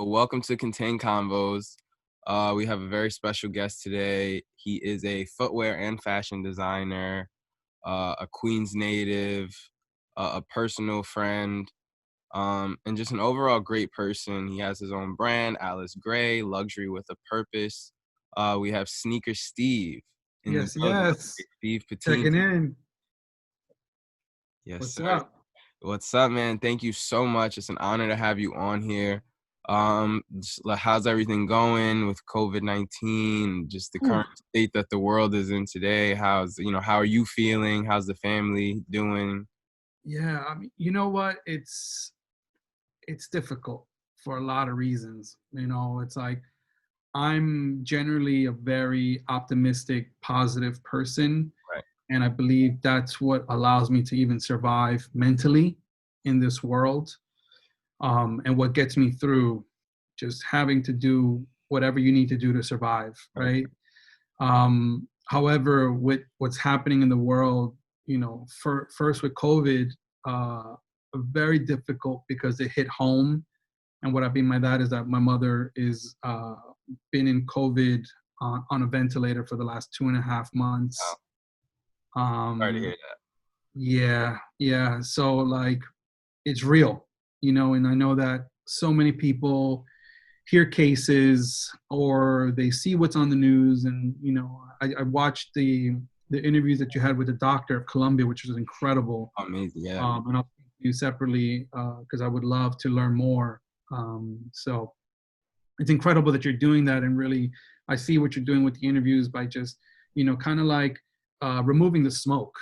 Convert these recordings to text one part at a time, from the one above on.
welcome to Contain Convos. We have a very special guest today. He is a footwear and fashion designer, a Queens native, a personal friend, and just an overall great person. He has his own brand, Alice Gray, Luxury with a Purpose. We have Sneaker Steve in the Yes, building. yes. Steve Patine. Checking in. Yes, What's sir. up? What's up, man? Thank you so much. It's an honor to have you on here. How's everything going with COVID-19? Just the Ooh, current state that the world is in today. How are you feeling? How's the family doing? yeah, I mean, you know what? It's difficult for a lot of reasons. It's like I'm generally a very optimistic, positive person, Right. and I believe that's what allows me to even survive mentally in this world. And what gets me through just having to do whatever you need to do to survive, Right. right? However, with what's happening in the world, first with COVID, very difficult because it hit home. And what I mean by that is that my mother is been in COVID on a ventilator for the last 2.5 months. Wow. Sorry to hear Um, that. yeah. So like, it's real, and I know that so many people hear cases or they see what's on the news. And I watched the interviews that you had with the doctor of Columbia, which was incredible. Amazing. Yeah. And I'll speak to you separately because I would love to learn more. So it's incredible that you're doing that, and really I see what you're doing with the interviews by just kind of like removing the smoke,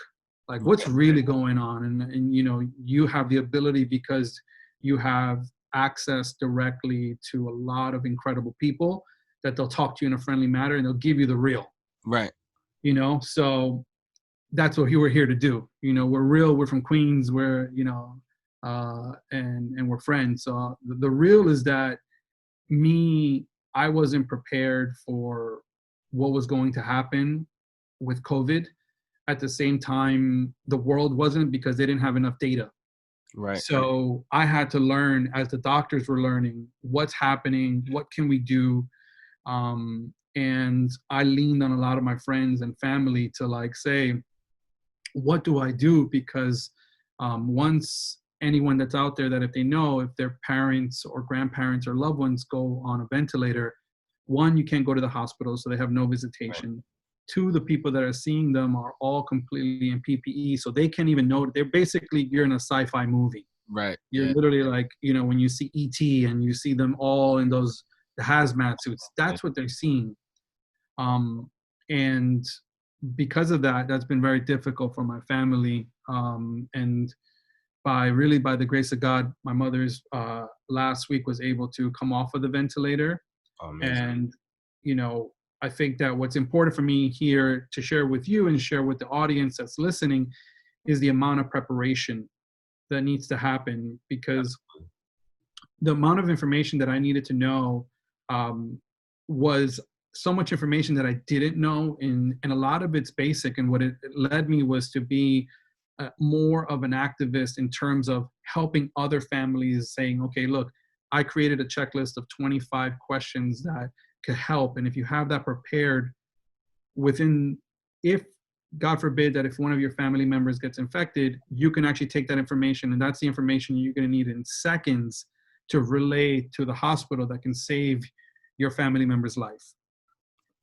like what's really going on. And you have the ability, because you have access directly to a lot of incredible people, that they'll talk to you in a friendly manner and they'll give you the real. Right. So that's what you were here to do. We're real, we're from Queens, we're and we're friends. So the real is that I wasn't prepared for what was going to happen with COVID. At the same time, the world wasn't, because they didn't have enough data. Right. So I had to learn, as the doctors were learning, what's happening, what can we do. And I leaned on a lot of my friends and family to like say, what do I do? Because once anyone that's out there, that if they know, if their parents or grandparents or loved ones go on a ventilator, one, you can't go to the hospital, so they have no visitation. Right. Two, the people that are seeing them are all completely in PPE, so they can't even know. They're basically, you're in a sci-fi movie. Right. You're Yeah. literally like, when you see ET and you see them all in those the hazmat suits, that's what they're seeing. And because of that, that's been very difficult for my family. And by the grace of God, my mother's last week was able to come off of the ventilator. Amazing. And, I think that what's important for me here to share with you and share with the audience that's listening is the amount of preparation that needs to happen, because the amount of information that I needed to know was so much information that I didn't know, and a lot of it's basic. And what it led me was to be more of an activist in terms of helping other families, saying, okay, look, I created a checklist of 25 questions that could help. And if you have that prepared if God forbid that if one of your family members gets infected, you can actually take that information, and that's the information you're going to need in seconds to relay to the hospital that can save your family member's life.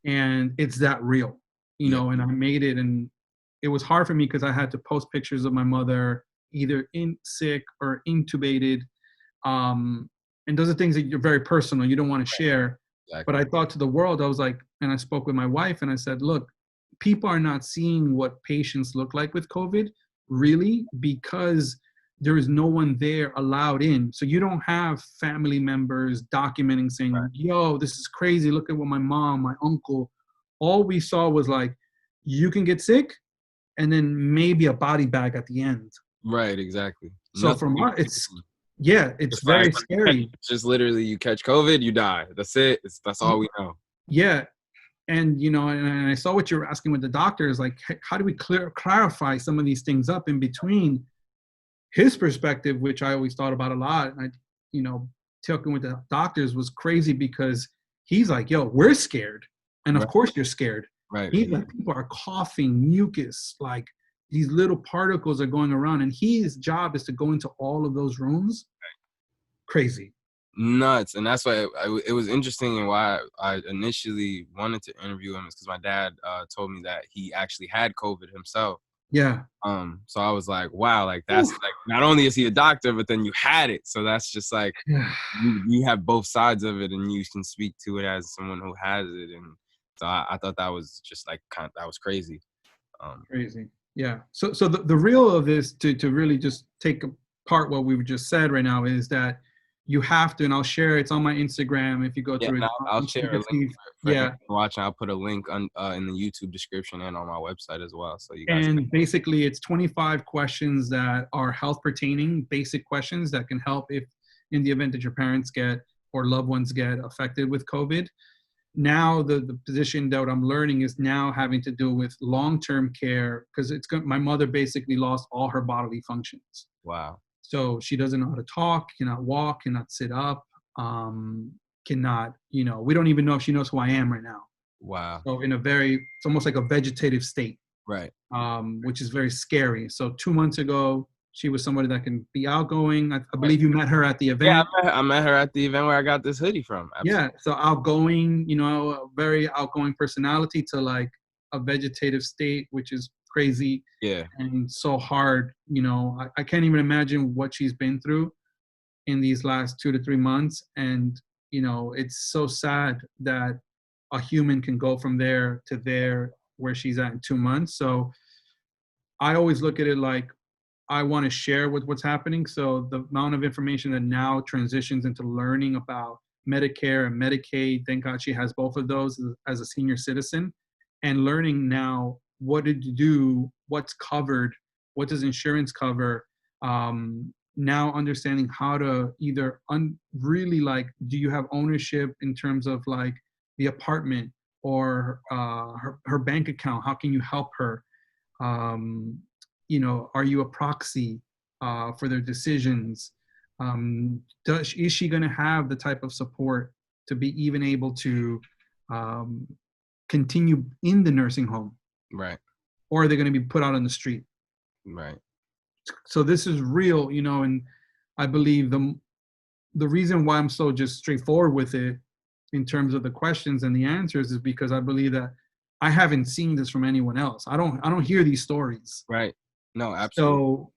And it's that real, and I made it. And it was hard for me because I had to post pictures of my mother either in sick or intubated. And those are things that you're very personal, you don't want to share. Exactly. But I thought to the world, I was like, and I spoke with my wife and I said, look, people are not seeing what patients look like with COVID, really, because there is no one there allowed in. So you don't have family members documenting, saying, right, yo, this is crazy, look at what my mom, my uncle. All we saw was like, you can get sick, and then maybe a body bag at the end. Right, exactly. So Nothing it's very scary. It's just literally, you catch COVID, you die. That's it. That's all we know. Yeah. And, and I saw what you were asking with the doctors, like, how do we clarify some of these things up in between his perspective, which I always thought about a lot. And talking with the doctors was crazy because he's like, yo, we're scared. And of Right. course you're scared. Right. He's like, people are coughing, mucus, like these little particles are going around. And his job is to go into all of those rooms. Crazy. Nuts. And that's why it was interesting, and why I initially wanted to interview him is because my dad told me that he actually had COVID himself. Yeah. So I was like, wow, like that's Oof. like, not only is he a doctor, but then you had it. So that's just like, Yeah. you have both sides of it, and you can speak to it as someone who has it. And so I thought that was just like that was crazy. Um, Crazy. Yeah. So the real of this to really just take apart what we've just said right now is that you have to, and I'll share it's on my Instagram if you go yeah, through and it. I'll share a Speaker link Steve. for anyone Yeah. watching. I'll put a link on in the YouTube description and on my website as well, so you guys can. And basically it's 25 questions that are health pertaining, basic questions that can help if in the event that your parents get or loved ones get affected with COVID. Now the position that I'm learning is now having to do with long-term care because my mother basically lost all her bodily functions. Wow. So she doesn't know how to talk, cannot walk, cannot sit up, cannot, we don't even know if she knows who I am right now. Wow. So it's almost like a vegetative state, Right. which is very scary. So 2 months ago, she was somebody that can be outgoing. I Right. believe you met her at the Yeah, event. I met her at the event where I got this hoodie from. Absolutely. Yeah, so outgoing, a very outgoing personality to like a vegetative state, which is crazy Yeah. and so hard. I can't even imagine what she's been through in these last 2 to 3 months. And, it's so sad that a human can go from there to there where she's at in 2 months. So I always look at it like I want to share with what's happening. So the amount of information that now transitions into learning about Medicare and Medicaid, thank God she has both of those as a senior citizen, and learning now what to do, what's covered, what does insurance cover. Now understanding how to either really like, do you have ownership in terms of like the apartment or her bank account? How can you help her? Um, are you a proxy for their decisions? Is she going to have the type of support to be even able to um, continue in the nursing home, Right. or are they going to be put out on the street? Right. So this is real, and I believe the reason why I'm so just straightforward with it in terms of the questions and the answers is because I believe that I haven't seen this from anyone else. I don't hear these stories. Right. No, absolutely. So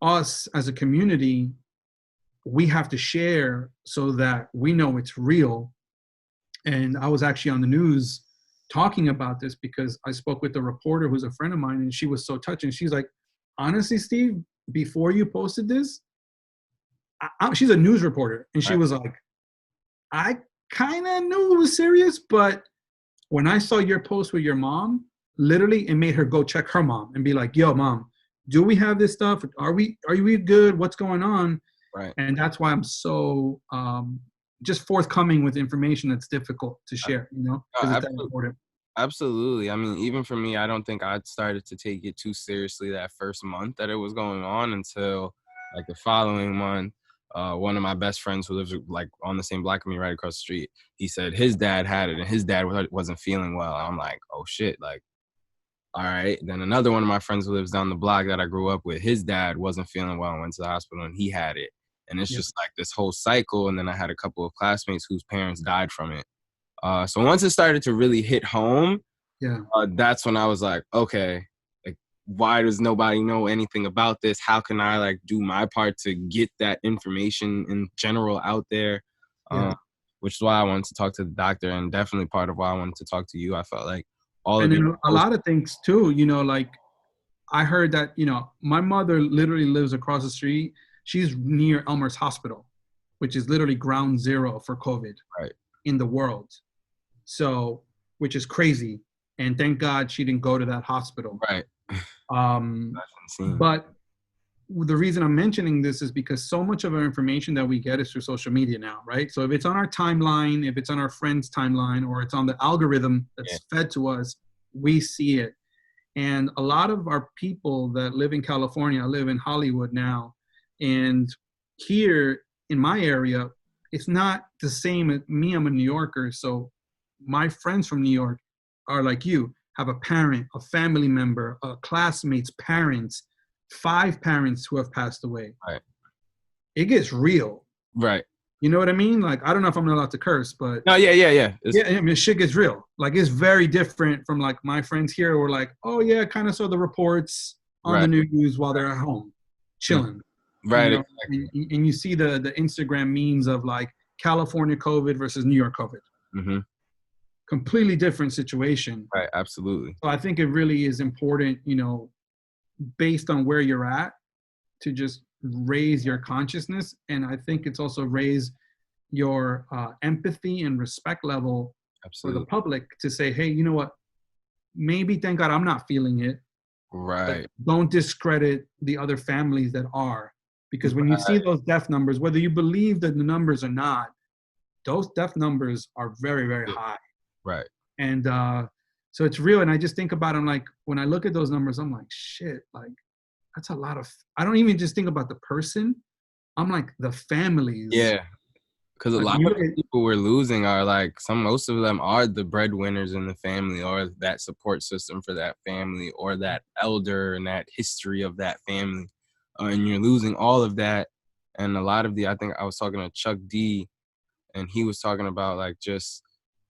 us as a community, we have to share so that we know it's real. And I was actually on the news talking about this because I spoke with a reporter who's a friend of mine, and she was so touching. She's like, honestly, Steve, before you posted this, she's a news reporter, and she Right. was like, I kind of knew it was serious, but when I saw your post with your mom, literally it made her go check her mom and be like, yo, mom, do we have this stuff? Are we good? What's going on? Right. And that's why I'm so just forthcoming with information that's difficult to share, because it's that Absolutely. important. Absolutely. I mean, even for me, I don't think I started to take it too seriously that first month that it was going on until like the following month. One of my best friends who lives like on the same block of me right across the street, he said his dad had it and his dad wasn't feeling well. I'm like, oh shit, like, all right. Then another one of my friends who lives down the block that I grew up with, his dad wasn't feeling well and went to the hospital and he had it. And it's Yeah, just like this whole cycle. And then I had a couple of classmates whose parents died from it. So once it started to really hit home, yeah, that's when I was like, okay, like, why does nobody know anything about this? How can I like do my part to get that information in general out there? yeah. Which is why I wanted to talk to the doctor, and definitely part of why I wanted to talk to you. I felt like all And of your then a posts. lot of things too, like I heard that, my mother literally lives across the street. She's near Elmer's Hospital, which is literally ground zero for COVID Right. in the world. So, which is crazy. And thank God she didn't go to that hospital. Right. Um, That's insane. but the reason I'm mentioning this is because so much of our information that we get is through social media now, right? So if it's on our timeline, if it's on our friend's timeline, or it's on the algorithm Yeah. that's fed to us, we see it. And a lot of our people that live in California, I live in Hollywood now, and here in my area, it's not the same as me. I'm a New Yorker, so my friends from New York are like you, have a parent, a family member, a classmates, parents, 5 parents who have passed away. Right. It gets real. Right. You know what I mean? Like, I don't know if I'm allowed to curse, but No, yeah. yeah, I mean, shit gets real. Like, it's very different from like my friends here who are like, oh yeah, kind of saw the reports on the Right. news while they're at home, Mm. chilling. You Right. know, Exactly. and you see the Instagram memes of like California COVID versus New York COVID. Hmm. Completely different situation. Right. Absolutely. So I think it really is important, based on where you're at, to just raise your consciousness. And I think it's also raise your empathy and respect level for the Absolutely. public to say, hey, you know what? Maybe thank God I'm not feeling it, but Right. don't discredit the other families that are. Because when you see those death numbers, whether you believe that the numbers or not, those death numbers are very, very high. Right. And so it's real. And I just think about it, I'm like, when I look at those numbers, I'm like, shit, like that's a lot of, I don't even just think about the person. I'm like the families. Yeah. Because a Like lot when you of look the at, people we're losing are like most of them are the breadwinners in the family, or that support system for that family, or that elder and that history of that family. And you're losing all of that. And a lot of I think I was talking to Chuck D, and he was talking about like just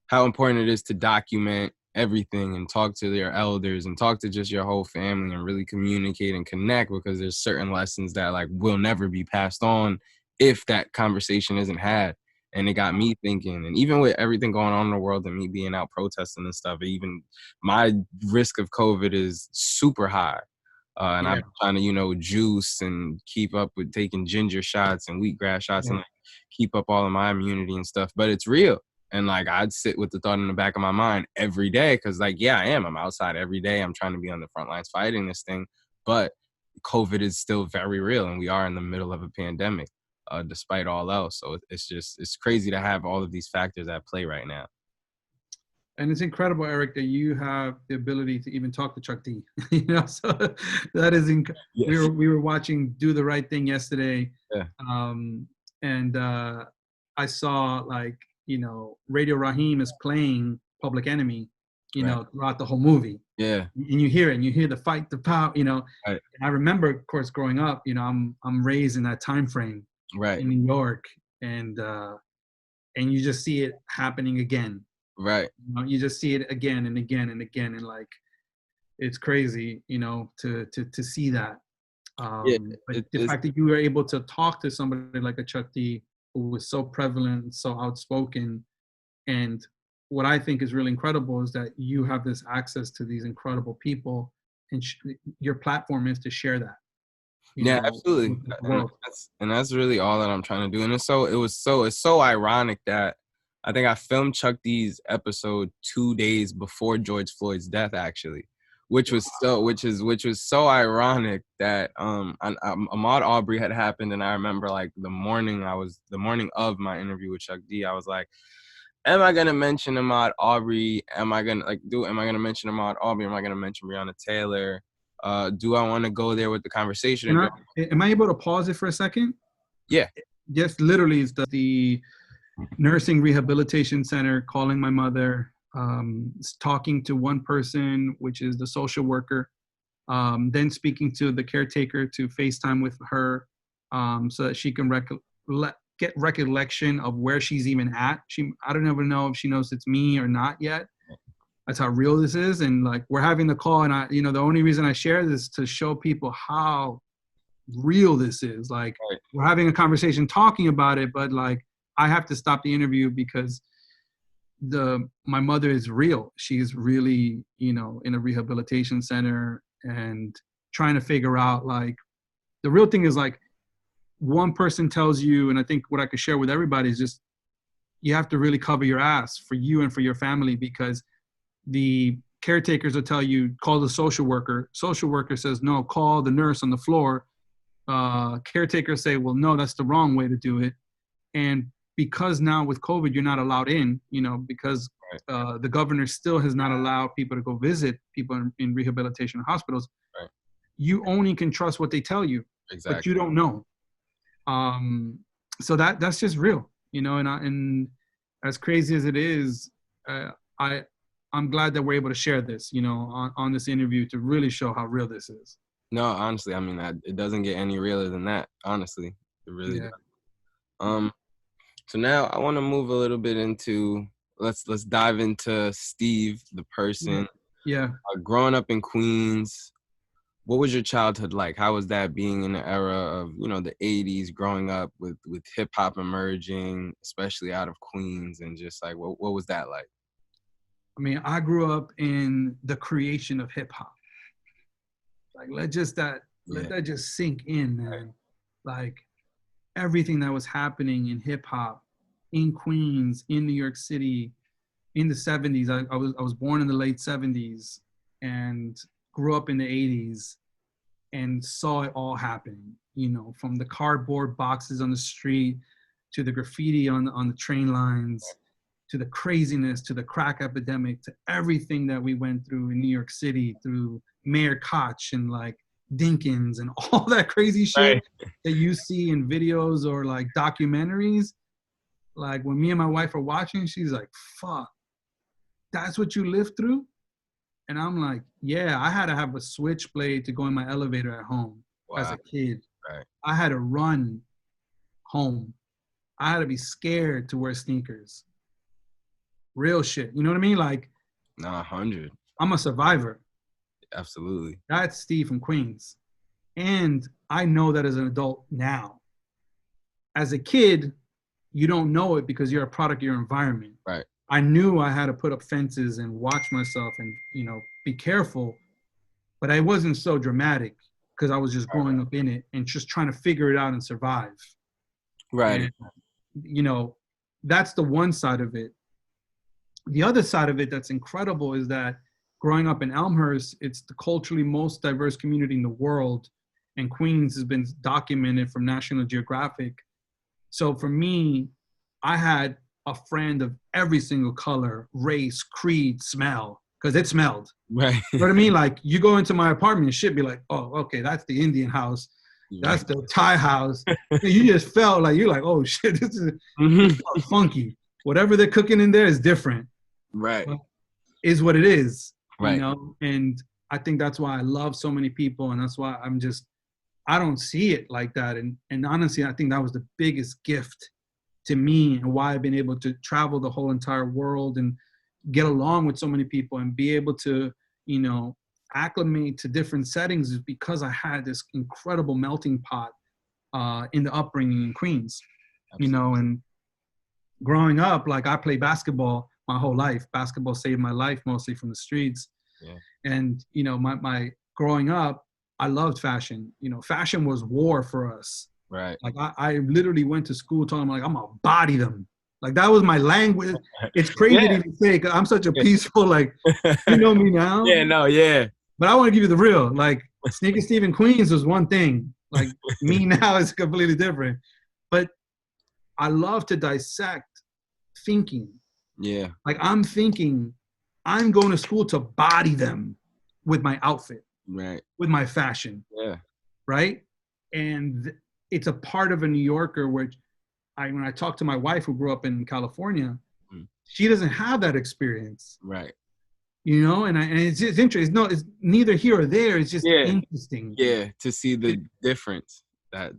how important it is to document everything and talk to your elders and talk to just your whole family and really communicate and connect, because there's certain lessons that like will never be passed on if that conversation isn't had. And it got me thinking, and even with everything going on in the world and me being out protesting and stuff, even my risk of COVID is super high. And yeah, I'm trying to, juice and keep up with taking ginger shots and wheatgrass shots and yeah. like keep up all of my immunity and stuff. But it's real. And like I'd sit with the thought in the back of my mind every day, because like, yeah, I am. I'm outside every day. I'm trying to be on the front lines fighting this thing. But COVID is still very real, and we are in the middle of a pandemic, despite all else. So it's crazy to have all of these factors at play right now. And it's incredible, Eric, that you have the ability to even talk to Chuck D. So that is Yes. we were watching Do the Right Thing yesterday, Yeah. um, and I saw like Radio Raheem is playing Public Enemy, Right. throughout the whole movie, Yeah. and you hear it, and you hear the fight, the power, Right. And I remember, of course, growing up, I'm raised in that time frame Right. in New York, and you just see it happening again. Right. You just see it again and again and again, and like it's crazy, to see that. Yeah. But the It's fact that you were able to talk to somebody like a Chuck D, who was so prevalent, so outspoken, and what I think is really incredible is that you have this access to these incredible people, and your platform is to share that, Yeah, absolutely. with the And world. that's really all that I'm trying to do. And it's so ironic that I think I filmed Chuck D's episode 2 days before George Floyd's death, actually, which was so ironic that Ahmaud Arbery had happened, and I remember like the morning of my interview with Chuck D, I was like, am I gonna mention Ahmaud Arbery? Am I gonna mention Ahmaud Arbery? Am I gonna mention Breonna Taylor? Do I want to go there with the conversation? And am I able to pause it for a second? Yeah. Yes, literally, it's the nursing rehabilitation center calling my mother, talking to one person, which is the social worker, then speaking to the caretaker to FaceTime with her, so that she can get recollection of where she's even at. I don't ever know if she knows it's me or not yet. That's how real this is. And like, we're having the call, and the only reason I share this is to show people how real this is. Like, Right. we're having a conversation talking about it, but like, I have to stop the interview because my mother is real. She's really, in a rehabilitation center and trying to figure out, like, the real thing is like, one person tells you, and I think what I could share with everybody is just, you have to really cover your ass for you and for your family, because the caretakers will tell you, call the social worker. Social worker says, no, call the nurse on the floor. Caretakers say, well, no, that's the wrong way to do it. And because now with COVID, you're not allowed in, because the governor still has not allowed people to go visit people in rehabilitation hospitals. Right. You only can trust what they tell you, Exactly. but you don't know. So that's just real. you know, and as crazy as it is, uh, I I'm glad that we're able to share this, you know, on this interview to really show how real this is. No, honestly, I mean, it doesn't get any realer than that. Honestly, it really does. Yeah. Um, so now I want to move a little bit into let's dive into Steve, the Yeah. person. Yeah. Growing up in Queens, what was your childhood like? How was that being in the era of, the 80s, growing up with hip hop emerging, especially out of Queens, and just like what was that like? I mean, I grew up in the creation of hip hop. Like let Yeah, that just sink in, right, man. Like everything that was happening in hip hop in Queens, in New York City, in the 70s. I was born in the late 70s and grew up in the 80s and saw it all happen, you know, from the cardboard boxes on the street to the graffiti on the train lines to the craziness to the crack epidemic to everything that we went through in New York City through Mayor Koch and like Dinkins and all that crazy shit right, that you see in videos or like documentaries. Like when me and my wife are watching, she's like, fuck, that's what you lived through? And I'm like, yeah, I had to have a switchblade to go in my elevator at home as wow, a kid. right, I had to run home. I had to be scared to wear sneakers. Real shit. You know what I mean? Like, nah, 100, I'm a survivor. absolutely, That's Steve from Queens. And I know that as an adult now. As a kid, you don't know it because you're a product of your environment. right, I knew I had to put up fences and watch myself and, you know, be careful, but I wasn't so dramatic because I was just growing up in it and just trying to figure it out and survive. right, And, you know, that's the one side of it. The other side of it that's incredible is that growing up in Elmhurst, it's the culturally most diverse community in the world. And Queens has been documented from National Geographic. So for me, I had a friend of every single color, race, creed, smell, because it smelled. right, You know what I mean? Like you go into my apartment and shit be like, oh, okay, that's the Indian house. right, That's the Thai house. And you just felt like, you're like, oh shit, this mhm, is funky. Whatever they're cooking in there is different. right, But is what it is, you right, know? And I think that's why I love so many people. And that's why I don't see it like that. And honestly, I think that was the biggest gift to me and why I've been able to travel the whole entire world and get along with so many people and be able to, you know, acclimate to different settings is because I had this incredible melting pot in the upbringing in Queens, you absolutely, know, and growing up, like I played basketball my whole life. Basketball saved my life mostly from the streets. yeah, And, you know, my growing up, I loved fashion. You know, fashion was war for us. right, Like I literally went to school telling them like I'm gonna body them. Like that was my language. It's crazy to yeah, even say 'cause I'm such a yeah, peaceful, like you know me now. yeah, no, yeah, But I want to give you the real. Like Sneaker Steve in Queens was one thing. Like me now is completely different. But I love to dissect thinking. yeah, Like I'm thinking, I'm going to school to body them with my outfit, right, with my fashion, yeah, right? And it's a part of a New Yorker which when I talk to my wife who grew up in California, mm, she doesn't have that experience, right, you know. And it's interesting. No, it's neither here or there. It's just yeah, interesting. yeah, to see the difference, that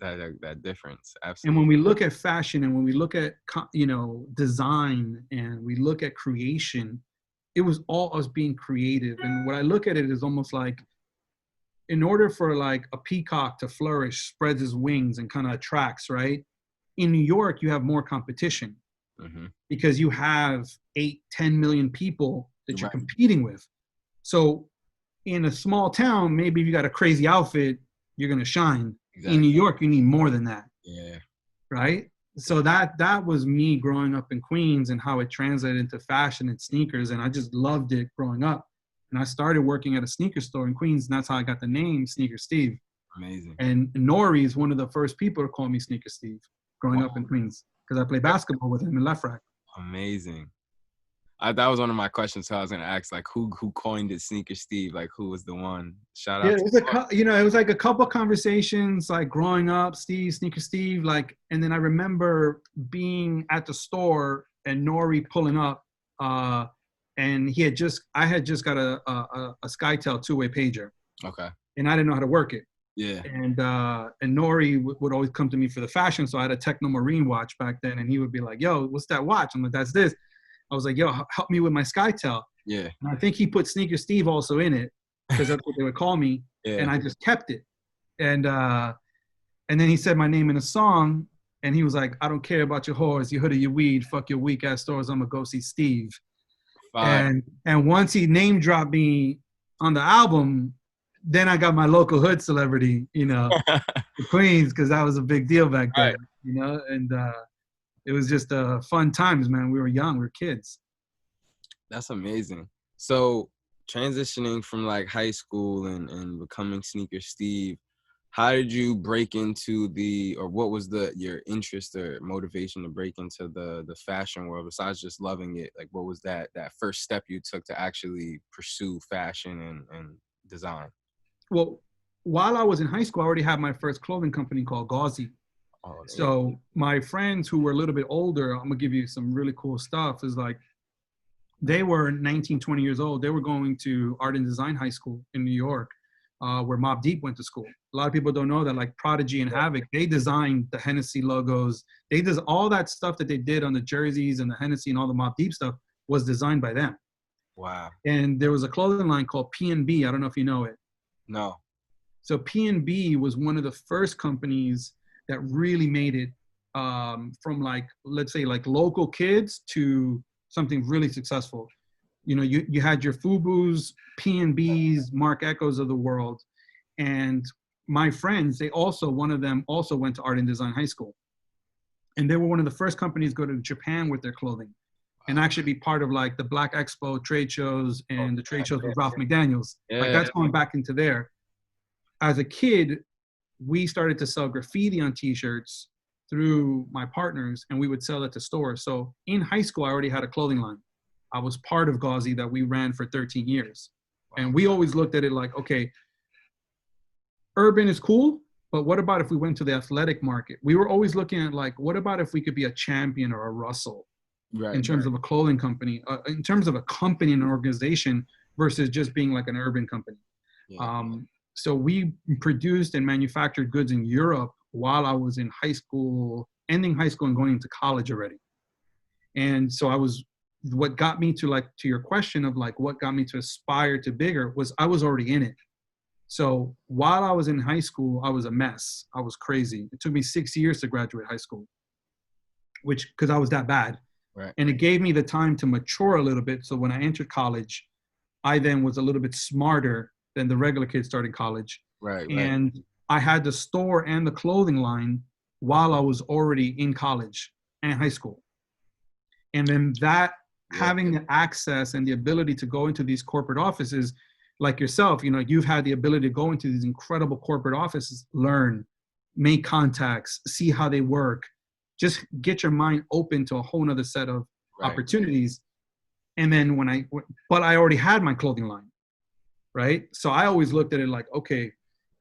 difference, And when absolutely, we look at fashion and when we look at you know design and we look at creation, it was all us being creative. And what I look at it is almost like in order for like a peacock to flourish, spreads his wings and kind of attracts, right? In New York, you have more competition hmm, because you have 8, 10 million people that you're right, competing with. So in a small town, maybe if you got a crazy outfit, you're gonna shine. In New exactly, York, you need more than that, yeah, right? yeah, So that was me growing up in Queens and how it translated into fashion and sneakers, and I just loved it growing up. And I started working at a sneaker store in Queens, and that's how I got the name Sneaker Steve. amazing, And Nori is one of the first people to call me Sneaker Steve growing wow, up in Queens because I played basketball with him in Left Rack. amazing. That was one of my questions. So I was gonna ask, like, who coined it, Sneaker Steve? Like, who was the one? Shout Yeah, out it to was it was like a couple conversations, like growing up, Sneaker Steve, like, and then I remember being at the store and Nori pulling up, and I had just got a SkyTel two-way pager, Okay. and I didn't know how to work it. Yeah. And Nori would always come to me for the fashion, so I had a Techno Marine watch back then, and he would be like, "Yo, what's that watch?" I'm like, "That's this." I was like, "Yo, help me with my SkyTel." Yeah. And I think he put Sneaker Steve also in it because that's what they would call me, and Yeah. I just kept it. And then he said my name in a song, and he was like, "I don't care about your whores, your hood or your weed, fuck your weak ass stores. I'm gonna go see Steve." Fire. And once he name dropped me on the album, then I got my local hood celebrity, the Queens, because that was a big deal back Right. then, and it was just fun times, man. We were young, we were kids. That's amazing. So transitioning from like high school and becoming Sneaker Steve, how did you break into or what was your interest or motivation to break into the fashion world besides just loving it? Like, what was that first step you took to actually pursue fashion and design? Well, while I was in high school, I already had my first clothing company called Gauzy. Oh, yeah. So my friends who were a little bit older, I'm gonna give you some really cool stuff, is like they were 19, 20 years old. They were going to art and design high school in New York, where Mobb Deep went to school. A lot of people don't know that, like Prodigy and Havoc, they designed the Hennessy logos. They did all that stuff that they did on the jerseys and the Hennessy and all the Mobb Deep stuff was designed by them. Wow. And there was a clothing line called P&B. I don't know if you know it. No. So P&B was one of the first companies that really made it from, like, let's say, like local kids to something really successful. You had your Fubu's, P&B's, Mark Echoes of the world. And my friends, one of them also went to art and design high school. And they were one of the first companies to go to Japan with their clothing and actually be part of like the Black Expo trade shows and the trade shows with Ralph McDaniels. Like, Yeah. that's going back into there. As a kid, we started to sell graffiti on t-shirts through my partners, and we would sell it to stores. So in high school, I already had a clothing line. I was part of Gauzy that we ran for 13 years. And we always looked at it like, okay, urban is cool, but what about if we went to the athletic market? We were always looking at like, what about if we could be a Champion or a Russell in terms of a clothing company, in terms of a company and an organization versus just being like an urban company. Yeah. So we produced and manufactured goods in Europe while I was in high school, ending high school and going into college already. And so what got me to, like, to your question of like, what got me to aspire to bigger was I was already in it. So while I was in high school, I was a mess. I was crazy. It took me 6 years to graduate high school, because I was that bad. Right. And it gave me the time to mature a little bit. So when I entered college, I then was a little bit smarter than the regular kids starting college. Right. And I had the store and the clothing line while I was already in college and high school. And then having the access and the ability to go into these corporate offices, like yourself, you've had the ability to go into these incredible corporate offices, learn, make contacts, see how they work, just get your mind open to a whole nother set of opportunities. And then but I already had my clothing line, right? So I always looked at it like, okay,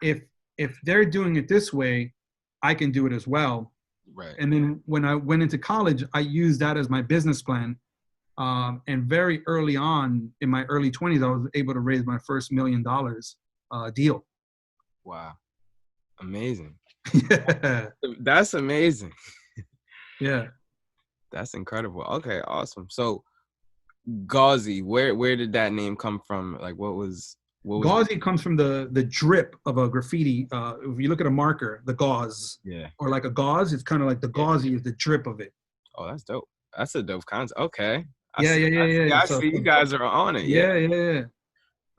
if they're doing it this way, I can do it as well. Right. And then when I went into college, I used that as my business plan. And very early on, in my early 20s, I was able to raise my first $1 million deal. Wow. Amazing. Yeah. That's amazing. Yeah. That's incredible. Okay, awesome. So Gauzy, where did that name come from? Like, what was Gauzy comes from the drip of a graffiti. If you look at a marker, the gauze, or like a gauze, it's kind of like the gauzy is the drip of it. Oh, that's dope. That's a dope concept. Okay. I see you guys are on it. Yeah.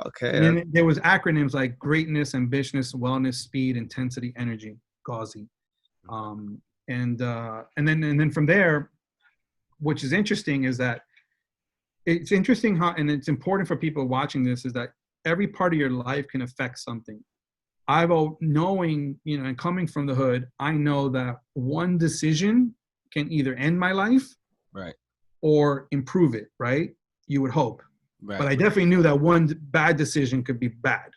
Okay. And then there was acronyms like greatness, ambitiousness, wellness, speed, intensity, energy, Gauzy. And then from there, which is interesting, is that it's interesting how, and it's important for people watching this, is that every part of your life can affect something. Knowing, and coming from the hood, I know that one decision can either end my life, right, or improve it, right? you would hope. But Right. I definitely knew that one bad decision could be bad.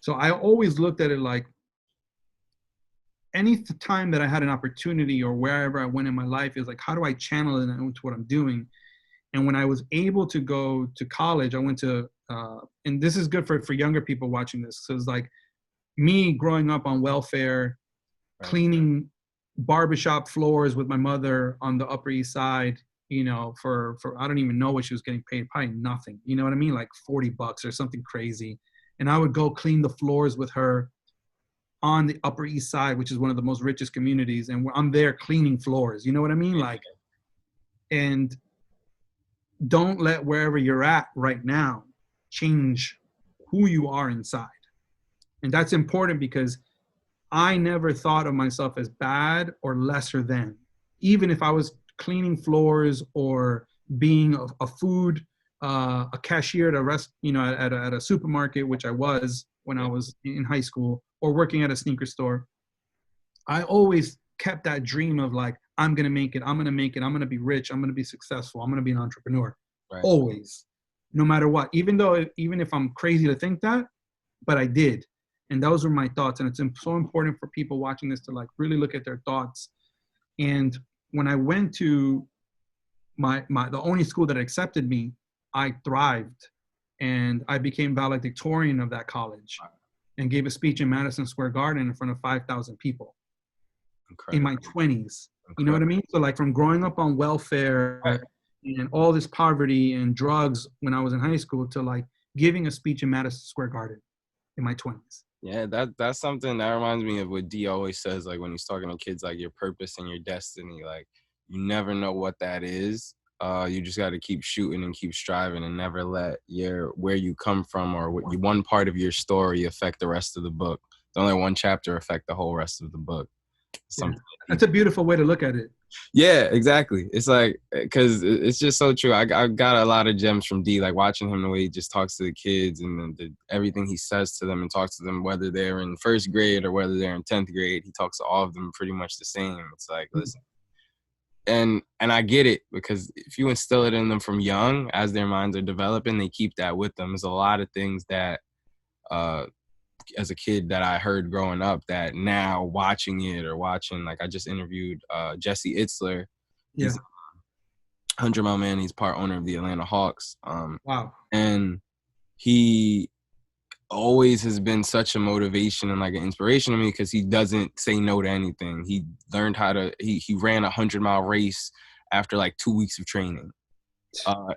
So I always looked at it like any time that I had an opportunity or wherever I went in my life is like, how do I channel it into what I'm doing? And when I was able to go to college, I went to, and this is good for younger people watching this. So it's like me growing up on welfare, Right. cleaning barbershop floors with my mother on the Upper East Side, you know, for I don't even know what she was getting paid, probably nothing. You know what I mean? Like $40 or something crazy. And I would go clean the floors with her on the Upper East Side, which is one of the most richest communities, and I'm there cleaning floors. You know what I mean? Like, and don't let wherever you're at right now change who you are inside. And that's important because I never thought of myself as bad or lesser than, even if I was cleaning floors or being a food, a cashier at a at a supermarket, which I was when I Yeah. was in high school, or working at a sneaker store. I always kept that dream of like, I'm gonna make it, I'm gonna make it, I'm gonna be rich, I'm gonna be successful, I'm gonna be an entrepreneur. Right. Always, no matter what. Even if I'm crazy to think that, but I did. And those were my thoughts. And it's so important for people watching this to like really look at their thoughts. And when I went to the only school that accepted me, I thrived. And I became valedictorian of that college and gave a speech in Madison Square Garden in front of 5,000 people in Incredible. my 20s. You know what I Incredible. mean? So like from growing up on Right. welfare and all this poverty and drugs when I was in high school to like giving a speech in Madison Square Garden in my 20s. Yeah, that's something that reminds me of what D always says, like when he's talking to kids, like your purpose and your destiny. Like you never know what that is. You just got to keep shooting and keep striving, and never let your where you come from or what you one part of your story affect the rest of the book. Don't let one chapter affect the whole rest of the book. Yeah. Something that That's a people. beautiful way to look at it. Yeah, exactly. It's like because it's just so true. I got a lot of gems from D, like watching him the way he just talks to the kids and everything he says to them and talks to them, whether they're in first grade or whether they're in 10th grade. He talks to all of them pretty much the same. It's like, listen, and I get it because if you instill it in them from young, as their minds are developing, they keep that with them. There's a lot of things that uh as a kid that I heard growing up that now watching it or watching, like I just interviewed Jesse Itzler. Yeah. He's 100 Mile Man. He's part owner of the Atlanta Hawks. Wow. And he always has been such a motivation and like an inspiration to me because he doesn't say no to anything. He learned how to, he ran a 100-mile race after like 2 weeks of training.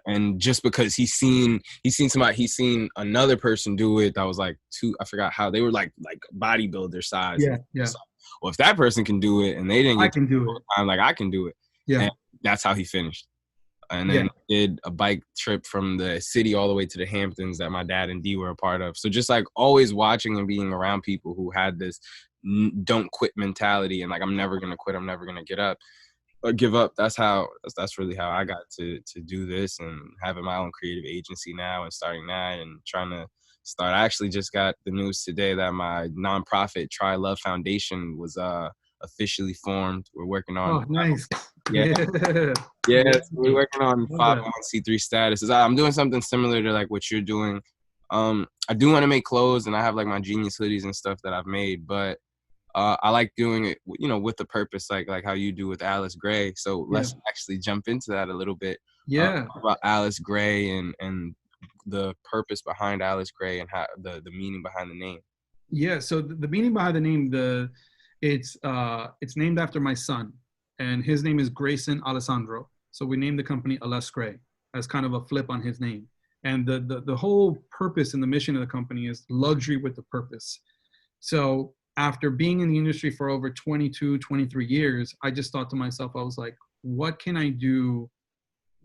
And just because he's seen another person do it that was like I forgot how they were like bodybuilder size. Yeah. Yeah. Well, if that person can do it and they didn't I get to can do it. time, like I can do it. Yeah. And that's how he finished. And Yeah. then did a bike trip from the city all the way to the Hamptons that my dad and D were a part of. So just like always watching and being around people who had this don't quit mentality and like I'm never gonna quit, I'm never gonna get up or give up. That's really how I got to do this and having my own creative agency now and starting that and trying to start. I actually just got the news today that my nonprofit Try Love Foundation was officially formed. We're working on Oh, nice. yeah. Yeah. Yeah, Yeah. so we're working on Love that. 501c3 statuses. I'm doing something similar to like what you're doing. I do want to make clothes, and I have like my Genius hoodies and stuff that I've made, but I like doing it, with a purpose, like how you do with Alice Gray. So Yeah. let's actually jump into that a little bit. Yeah. About Alice Gray and the purpose behind Alice Gray and how the meaning behind the name. Yeah. So the meaning behind the name, it's named after my son, and his name is Grayson Alessandro. So we named the company Alice Gray as kind of a flip on his name. And the whole purpose and the mission of the company is luxury with a purpose. So after being in the industry for over 22, 23 years, I just thought to myself, I was like, what can I do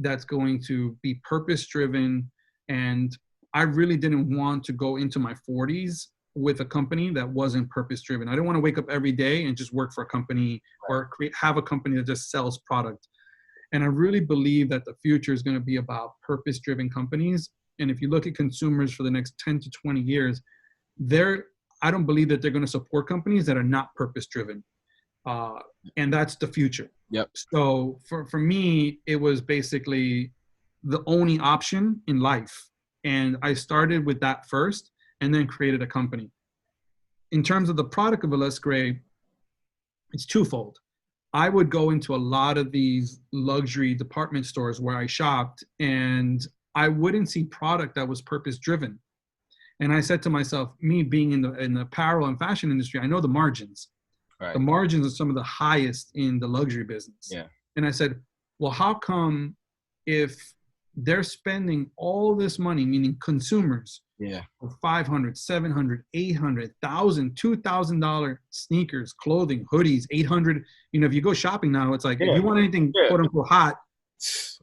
that's going to be purpose driven? And I really didn't want to go into my 40s with a company that wasn't purpose driven. I didn't want to wake up every day and just work for a company or have a company that just sells product. And I really believe that the future is going to be about purpose driven companies. And if you look at consumers for the next 10 to 20 years, I don't believe that they're going to support companies that are not purpose driven. And that's the future. Yep. So for me, it was basically the only option in life. And I started with that first and then created a company. In terms of the product of Alas Gray, it's twofold. I would go into a lot of these luxury department stores where I shopped, and I wouldn't see product that was purpose driven. And I said to myself, me being in the apparel and fashion industry, I know the margins. The Right. margins are some of the highest in the luxury business. Yeah. And I said, well, how come if they're spending all this money, meaning consumers, Yeah. for 500, 700, 800, 1,000, $2,000 sneakers, clothing, hoodies, 800. You know, if you go shopping now, it's like, if Yeah. you want anything Yeah. quote unquote hot,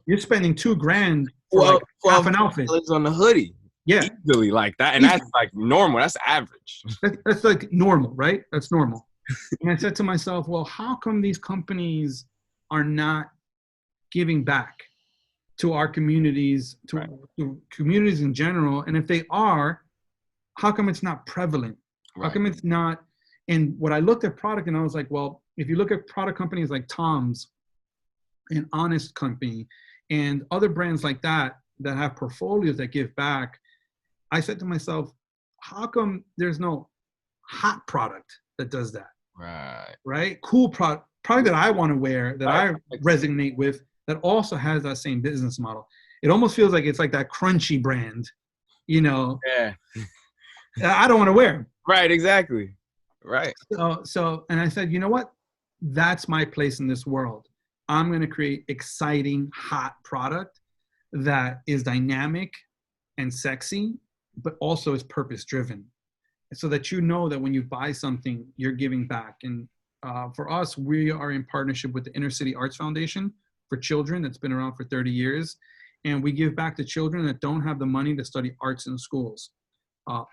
you're spending $2,000 for Well, like half an outfit. $12 on the hoodie. Yeah. Easily like that. And Easily. that's like normal. That's average. That's like normal, right? That's normal. And I said to myself, well, how come these companies are not giving back to our communities, Right. to communities in general? And if they are, how come it's not prevalent? How Right. come it's not? And what I looked at product and I was like, well, if you look at product companies like Tom's and Honest Company and other brands like that that have portfolios that give back, I said to myself, how come there's no hot product that does that? Right. Right? Cool product that I want to wear, that I resonate with, that also has that same business model. It almost feels like it's like that crunchy brand, you know, Yeah. I don't want to wear. Right. Exactly. Right. So, and I said, you know what? That's my place in this world. I'm going to create exciting, hot product that is dynamic and sexy, but also is purpose driven, so that you know that when you buy something, you're giving back. And for us, we are in partnership with the Inner City Arts Foundation for Children that's been around for 30 years. And we give back to children that don't have the money to study arts in schools.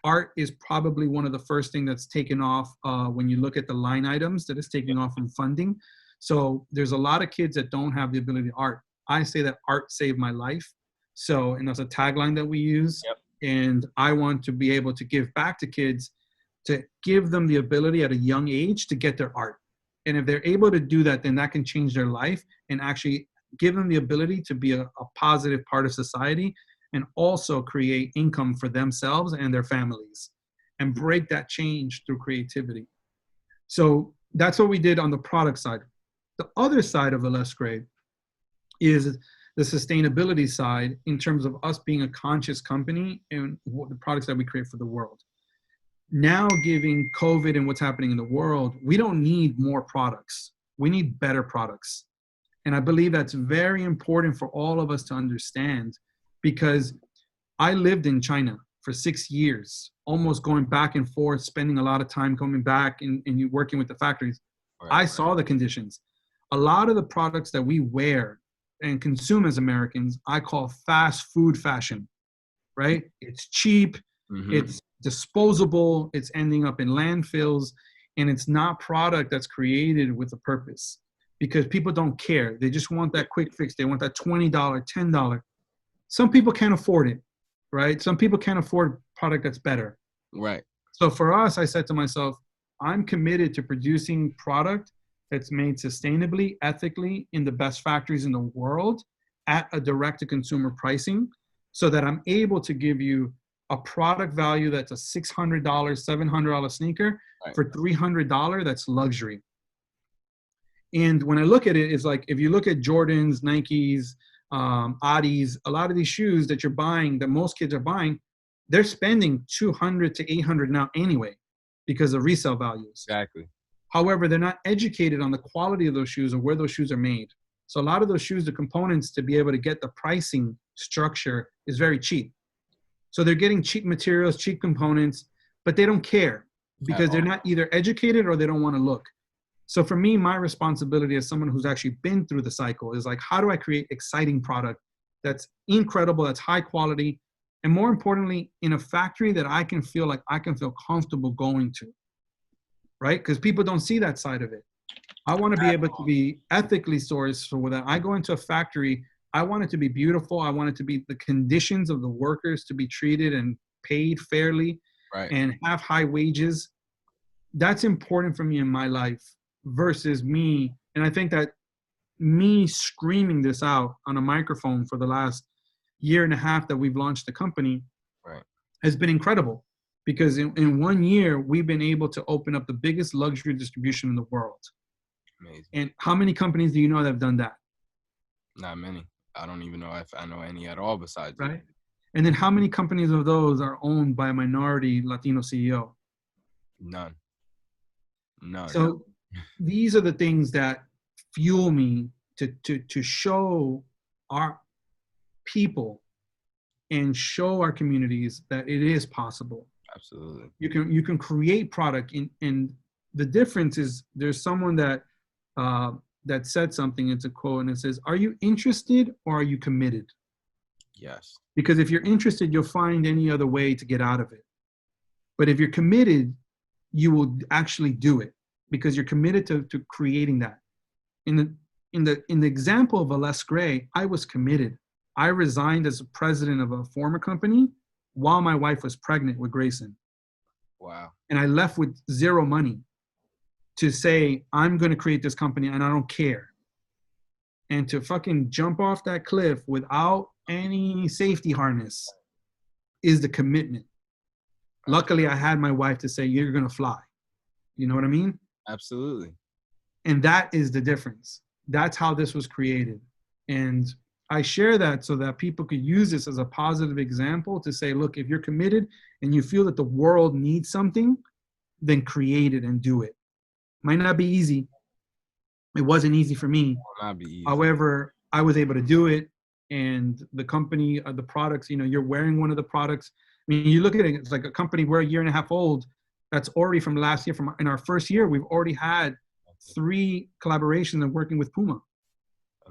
Art is probably one of the first things that's taken off when you look at the line items that is taking off from funding. So there's a lot of kids that don't have the ability to art. I say that art saved my life. So, and that's a tagline that we use. Yep. And I want to be able to give back to kids, to give them the ability at a young age to get their art. And if they're able to do that, then that can change their life and actually give them the ability to be a positive part of society, and also create income for themselves and their families and break that change through creativity. So that's what we did on the product side. The other side of Alas Gray is the sustainability side, in terms of us being a conscious company and the products that we create for the world. Now, given COVID and what's happening in the world, we don't need more products. We need better products. And I believe that's very important for all of us to understand, because I lived in China for 6 years, almost going back and forth, spending a lot of time coming back and working with the factories. Right. I saw the conditions. A lot of the products that we wear and consume as Americans, I call fast food fashion, right? It's cheap, it's disposable, it's ending up in landfills, and it's not product that's created with a purpose, because people don't care. They just want that quick fix. They want that $20, $10. Some people can't afford it, right? Some people can't afford product that's better. Right. So for us, I said to myself, I'm committed to producing product that's made sustainably, ethically, in the best factories in the world at a direct-to-consumer pricing, so that I'm able to give you a product value that's a $600, $700 sneaker for $300, that's luxury. And when I look at it, it's like, if you look at Jordans, Nikes, Adis, a lot of these shoes that you're buying, that most kids are buying, they're spending $200 to $800 now anyway, because of resale values. Exactly. However, they're not educated on the quality of those shoes or where those shoes are made. So a lot of those shoes, the components to be able to get the pricing structure is very cheap. So they're getting cheap materials, cheap components, but they don't care, because they're not either educated or they don't want to look. So for me, my responsibility as someone who's actually been through the cycle is like, how do I create exciting product that's incredible, that's high quality, and more importantly, in a factory that I can feel comfortable going to, right? Because people don't see that side of it. I want to be able to be ethically sourced, so when I go into a factory, I want it to be beautiful. I want it to be the conditions of the workers to be treated and paid fairly, and have high wages. That's important for me in my life, versus me. And I think that me screaming this out on a microphone for the last year and a half that we've launched the company Right. has been incredible, because in 1 year we've been able to open up the biggest luxury distribution in the world. Amazing. And how many companies do you know that have done that? Not many. I don't even know if I know any at all besides you. Right. And then how many companies of those are owned by a minority Latino CEO? None. None. So these are the things that fuel me to show our people and show our communities that it is possible. Absolutely. You can create product, and the difference is there's someone that that said something. It's a quote, and it says, "Are you interested or are you committed?" Yes. Because if you're interested, you'll find any other way to get out of it. But if you're committed, you will actually do it, because you're committed to creating that. In the example of Ales Gray, I was committed. I resigned as a president of a former company while my wife was pregnant with Grayson. Wow. And I left with zero money to say, I'm going to create this company and I don't care. And to fucking jump off that cliff without any safety harness is the commitment. Luckily, I had my wife to say, you're going to fly. You know what I mean? Absolutely. And that is the difference. That's how this was created. And I share that so that people could use this as a positive example to say, look, if you're committed and you feel that the world needs something, then create it and do it. Might not be easy. It wasn't easy for me. Will not be easy. However, I was able to do it. And the company, the products, you're wearing one of the products. I mean, you look at it, it's like a company, we're a year and a half old. That's already from last year. In our first year, we've already had 3 collaborations and working with Puma.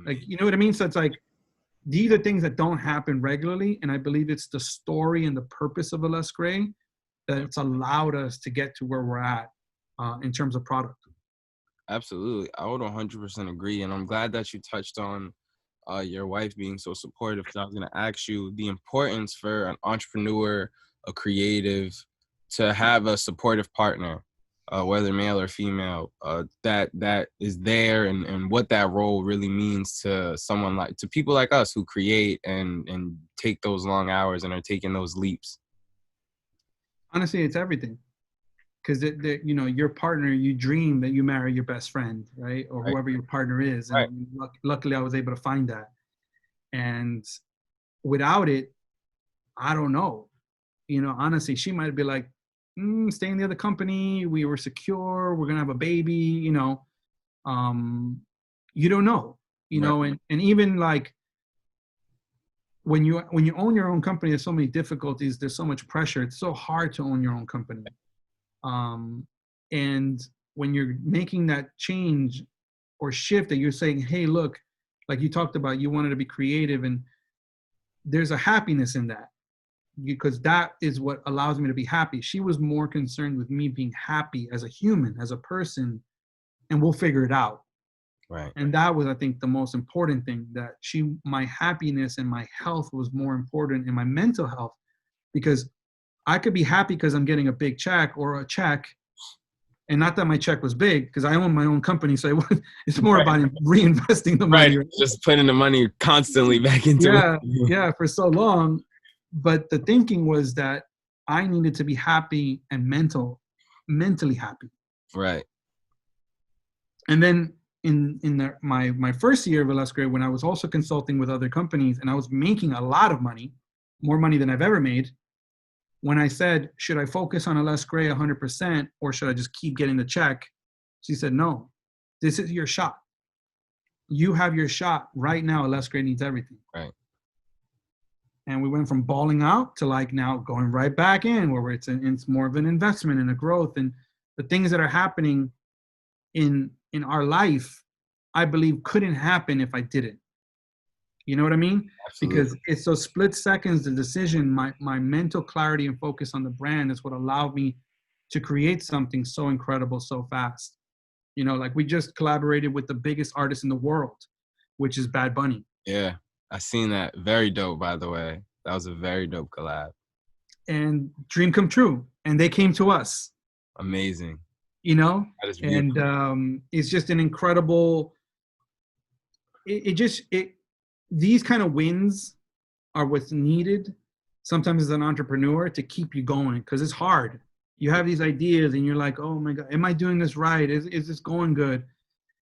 Like, you know what I mean? So it's like, these are things that don't happen regularly. And I believe it's the story and the purpose of Ales Gray that it's allowed us to get to where we're at in terms of product. Absolutely. I would 100% agree. And I'm glad that you touched on your wife being so supportive, because I was going to ask you the importance for an entrepreneur, a creative, to have a supportive partner, whether male or female, that is there, and what that role really means to to people like us who create and take those long hours and are taking those leaps. Honestly, it's everything. Because your partner, you dream that you marry your best friend, right? Or Right. whoever your partner is. And Right. luckily I was able to find that. And without it, I don't know. Honestly, she might be like, stay in the other company. We were secure. We're gonna have a baby. You don't know. Right. And even like when you own your own company, there's so many difficulties. There's so much pressure. It's so hard to own your own company. And when you're making that change or shift, that you're saying, hey, look, like you talked about, you wanted to be creative, and there's a happiness in that, because that is what allows me to be happy. She was more concerned with me being happy as a human, as a person, and we'll figure it out. Right. And that was, I think, the most important thing, that my happiness and my health was more important, and my mental health, because I could be happy because I'm getting a big check or a check, and not that my check was big, because I own my own company. So it's more about reinvesting the money. Right. Just putting the money constantly back into it. Yeah, for so long. But the thinking was that I needed to be happy and mentally happy. Right. And then in my first year of Ales Gray, when I was also consulting with other companies and I was making a lot of money, more money than I've ever made, when I said, should I focus on Ales Gray 100% or should I just keep getting the check? She said, no, this is your shot. You have your shot right now. Ales Gray needs everything. Right. And we went from balling out to like now going right back in, where it's more of an investment and a growth, and the things that are happening in our life, I believe couldn't happen if I didn't. You know what I mean? Absolutely. Because it's those split seconds, the decision, my mental clarity and focus on the brand is what allowed me to create something so incredible so fast. Like we just collaborated with the biggest artist in the world, which is Bad Bunny. Yeah, I seen that. Very dope, by the way. That was a very dope collab. And dream come true. And they came to us. Amazing. That is beautiful. And it's just an incredible, these kind of wins are what's needed sometimes as an entrepreneur to keep you going, because it's hard. You have these ideas and you're like, oh my God, am I doing this right? Is this going good?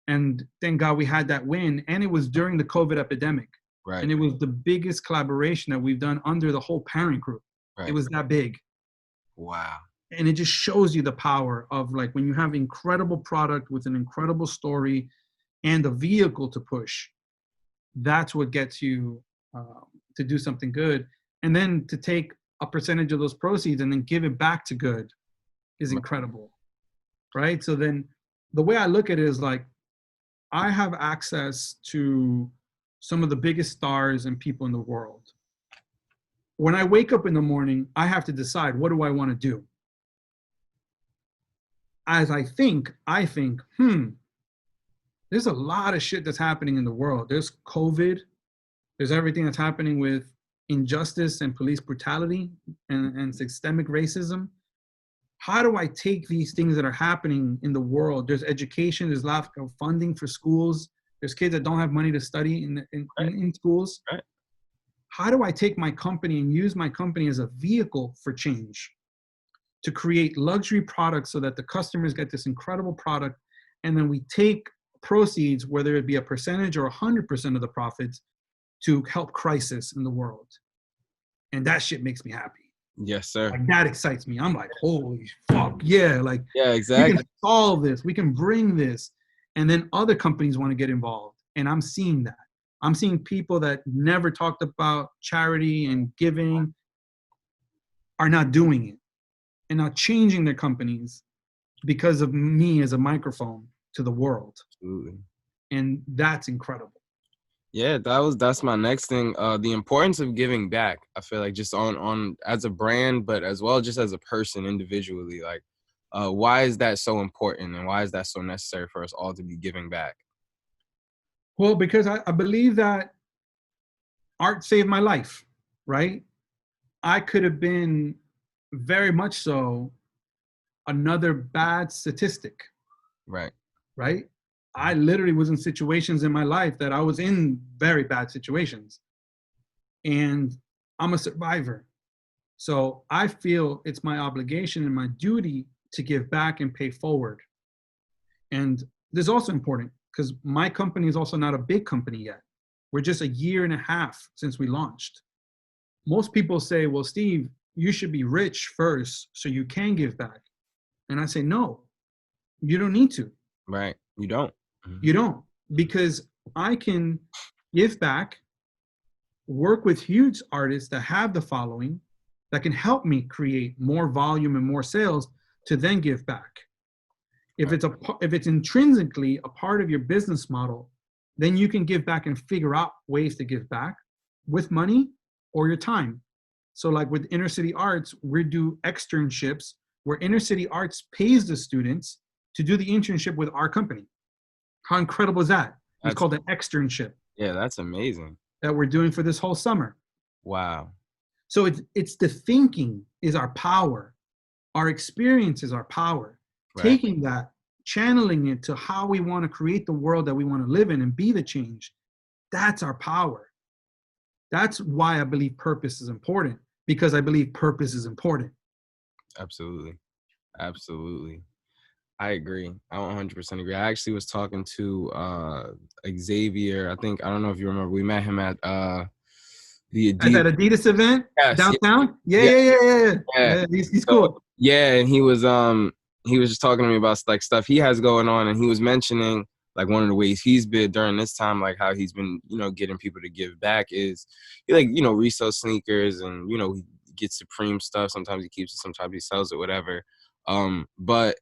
And thank God we had that win. And it was during the COVID epidemic. Right. And it was the biggest collaboration that we've done under the whole parent group. It Right. was that big. Wow. And it just shows you the power of, like, when you have incredible product with an incredible story and a vehicle to push, that's what gets you to do something good. And then to take a percentage of those proceeds and then give it back to good is incredible, right? So then the way I look at it is like, I have access to some of the biggest stars and people in the world. When I wake up in the morning, I have to decide, what do I want to do? As I think, there's a lot of shit that's happening in the world. There's COVID, there's everything that's happening with injustice and police brutality and systemic racism. How do I take these things that are happening in the world? There's education, there's lack of funding for schools, there's kids that don't have money to study in schools. Right. How do I take my company and use my company as a vehicle for change, to create luxury products so that the customers get this incredible product, and then we take proceeds, whether it be a percentage or 100% of the profits, to help crisis in the world? And that shit makes me happy. Yes, sir. Like, that excites me. I'm like, holy fuck yeah. Like, Yeah, we exactly. can solve this. We can bring this. And then other companies want to get involved. And I'm seeing that. I'm seeing people that never talked about charity and giving are not doing it and not changing their companies because of me as a microphone to the world. Absolutely. And that's incredible. Yeah, that's my next thing. The importance of giving back. I feel like just on as a brand, but as well just as a person individually. Like, why is that so important, and why is that so necessary for us all to be giving back? Well, because I believe that art saved my life, right? I could have been very much so another bad statistic, Right. right? I literally was in situations in my life that I was in very bad situations. And I'm a survivor. So I feel it's my obligation and my duty to give back and pay forward. And this is also important because my company is also not a big company yet. We're just a year and a half since we launched. Most people say, well, Steve, you should be rich first so you can give back. And I say, no, you don't need to. Right. You don't. You don't, because I can give back, work with huge artists that have the following that can help me create more volume and more sales to then give back. If it's intrinsically a part of your business model, then you can give back and figure out ways to give back with money or your time. So like with Inner City Arts, we do externships where Inner City Arts pays the students to do the internship with our company. How incredible is that? It's called an externship. Yeah, that's amazing. That we're doing for this whole summer. Wow. So it's the thinking is our power. Our experience is our power. Right. Taking that, channeling it to how we want to create the world that we want to live in and be the change. That's our power. That's why I believe purpose is important, because I believe purpose is important. Absolutely. Absolutely. I agree. I 100% agree. I actually was talking to Xavier. I don't know if you remember. We met him at the At that Adidas event downtown. Yeah. He's cool. Yeah, and he was just talking to me about like stuff he has going on, and he was mentioning like one of the ways he's been during this time, like how he's been, getting people to give back is he resell sneakers, and he gets Supreme stuff. Sometimes he keeps it, sometimes he sells it, whatever. But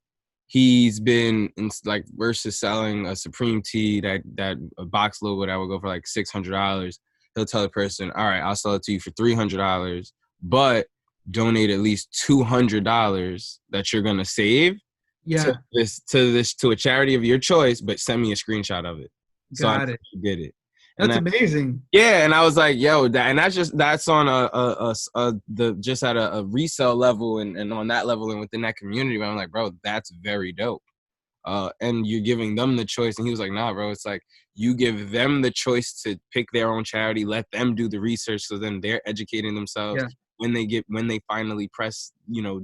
he's been versus selling a Supreme tee that a box logo that would go for like $600. He'll tell the person, all right, I'll sell it to you for $300, but donate at least $200 that you're gonna save to a charity of your choice, but send me a screenshot of it. Got it. Did it. That's amazing. Yeah, and I was like, yo, that's on just at a resale level and on that level and within that community. But I'm like, bro, that's very dope. and you're giving them the choice. And he was like, nah, bro, it's like you give them the choice to pick their own charity, let them do the research, so then they're educating themselves. Yeah. When they finally press,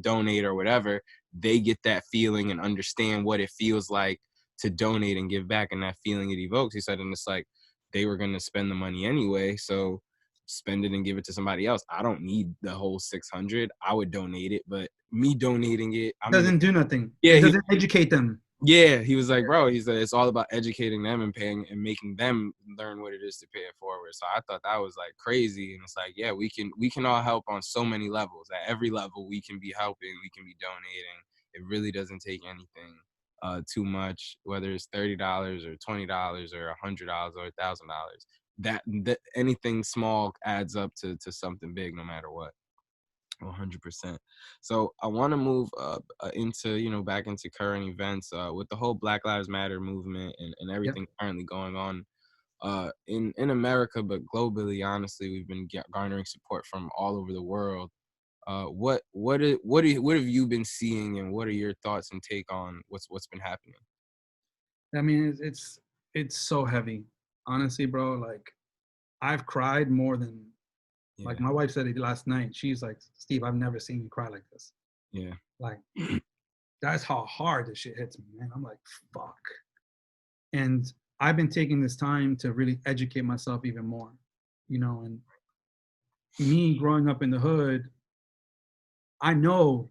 donate or whatever, they get that feeling and understand what it feels like to donate and give back, and that feeling it evokes. He said, and it's like they were going to spend the money anyway, so spend it and give it to somebody else. I don't need the whole 600. I would donate it, but me donating it, I'm gonna. Doesn't do nothing. Yeah, It doesn't educate them. yeah, he was like, bro, he said it's all about educating them and paying and making them learn what it is to pay it forward. So I thought that was like crazy. And it's like, yeah, we can all help on so many levels. At every level we can be helping, we can be donating. It really doesn't take anything too much, whether it's $30 or $20 or $100 or $1,000. That anything small adds up to something big, no matter what. 100%. So I want to move into, back into current events with the whole Black Lives Matter movement and Yep. everything currently going on in America, but globally. Honestly, we've been garnering support from all over the world. What have you been seeing, and what are your thoughts and take on what's been happening? I mean, it's so heavy. Honestly, bro, like I've cried more than like Yeah, my wife said it last night. She's like, Steve, I've never seen you cry like this. yeah, Like that's how hard this shit hits me, man. I'm like, fuck. And I've been taking this time to really educate myself even more, and me growing up in the hood, I know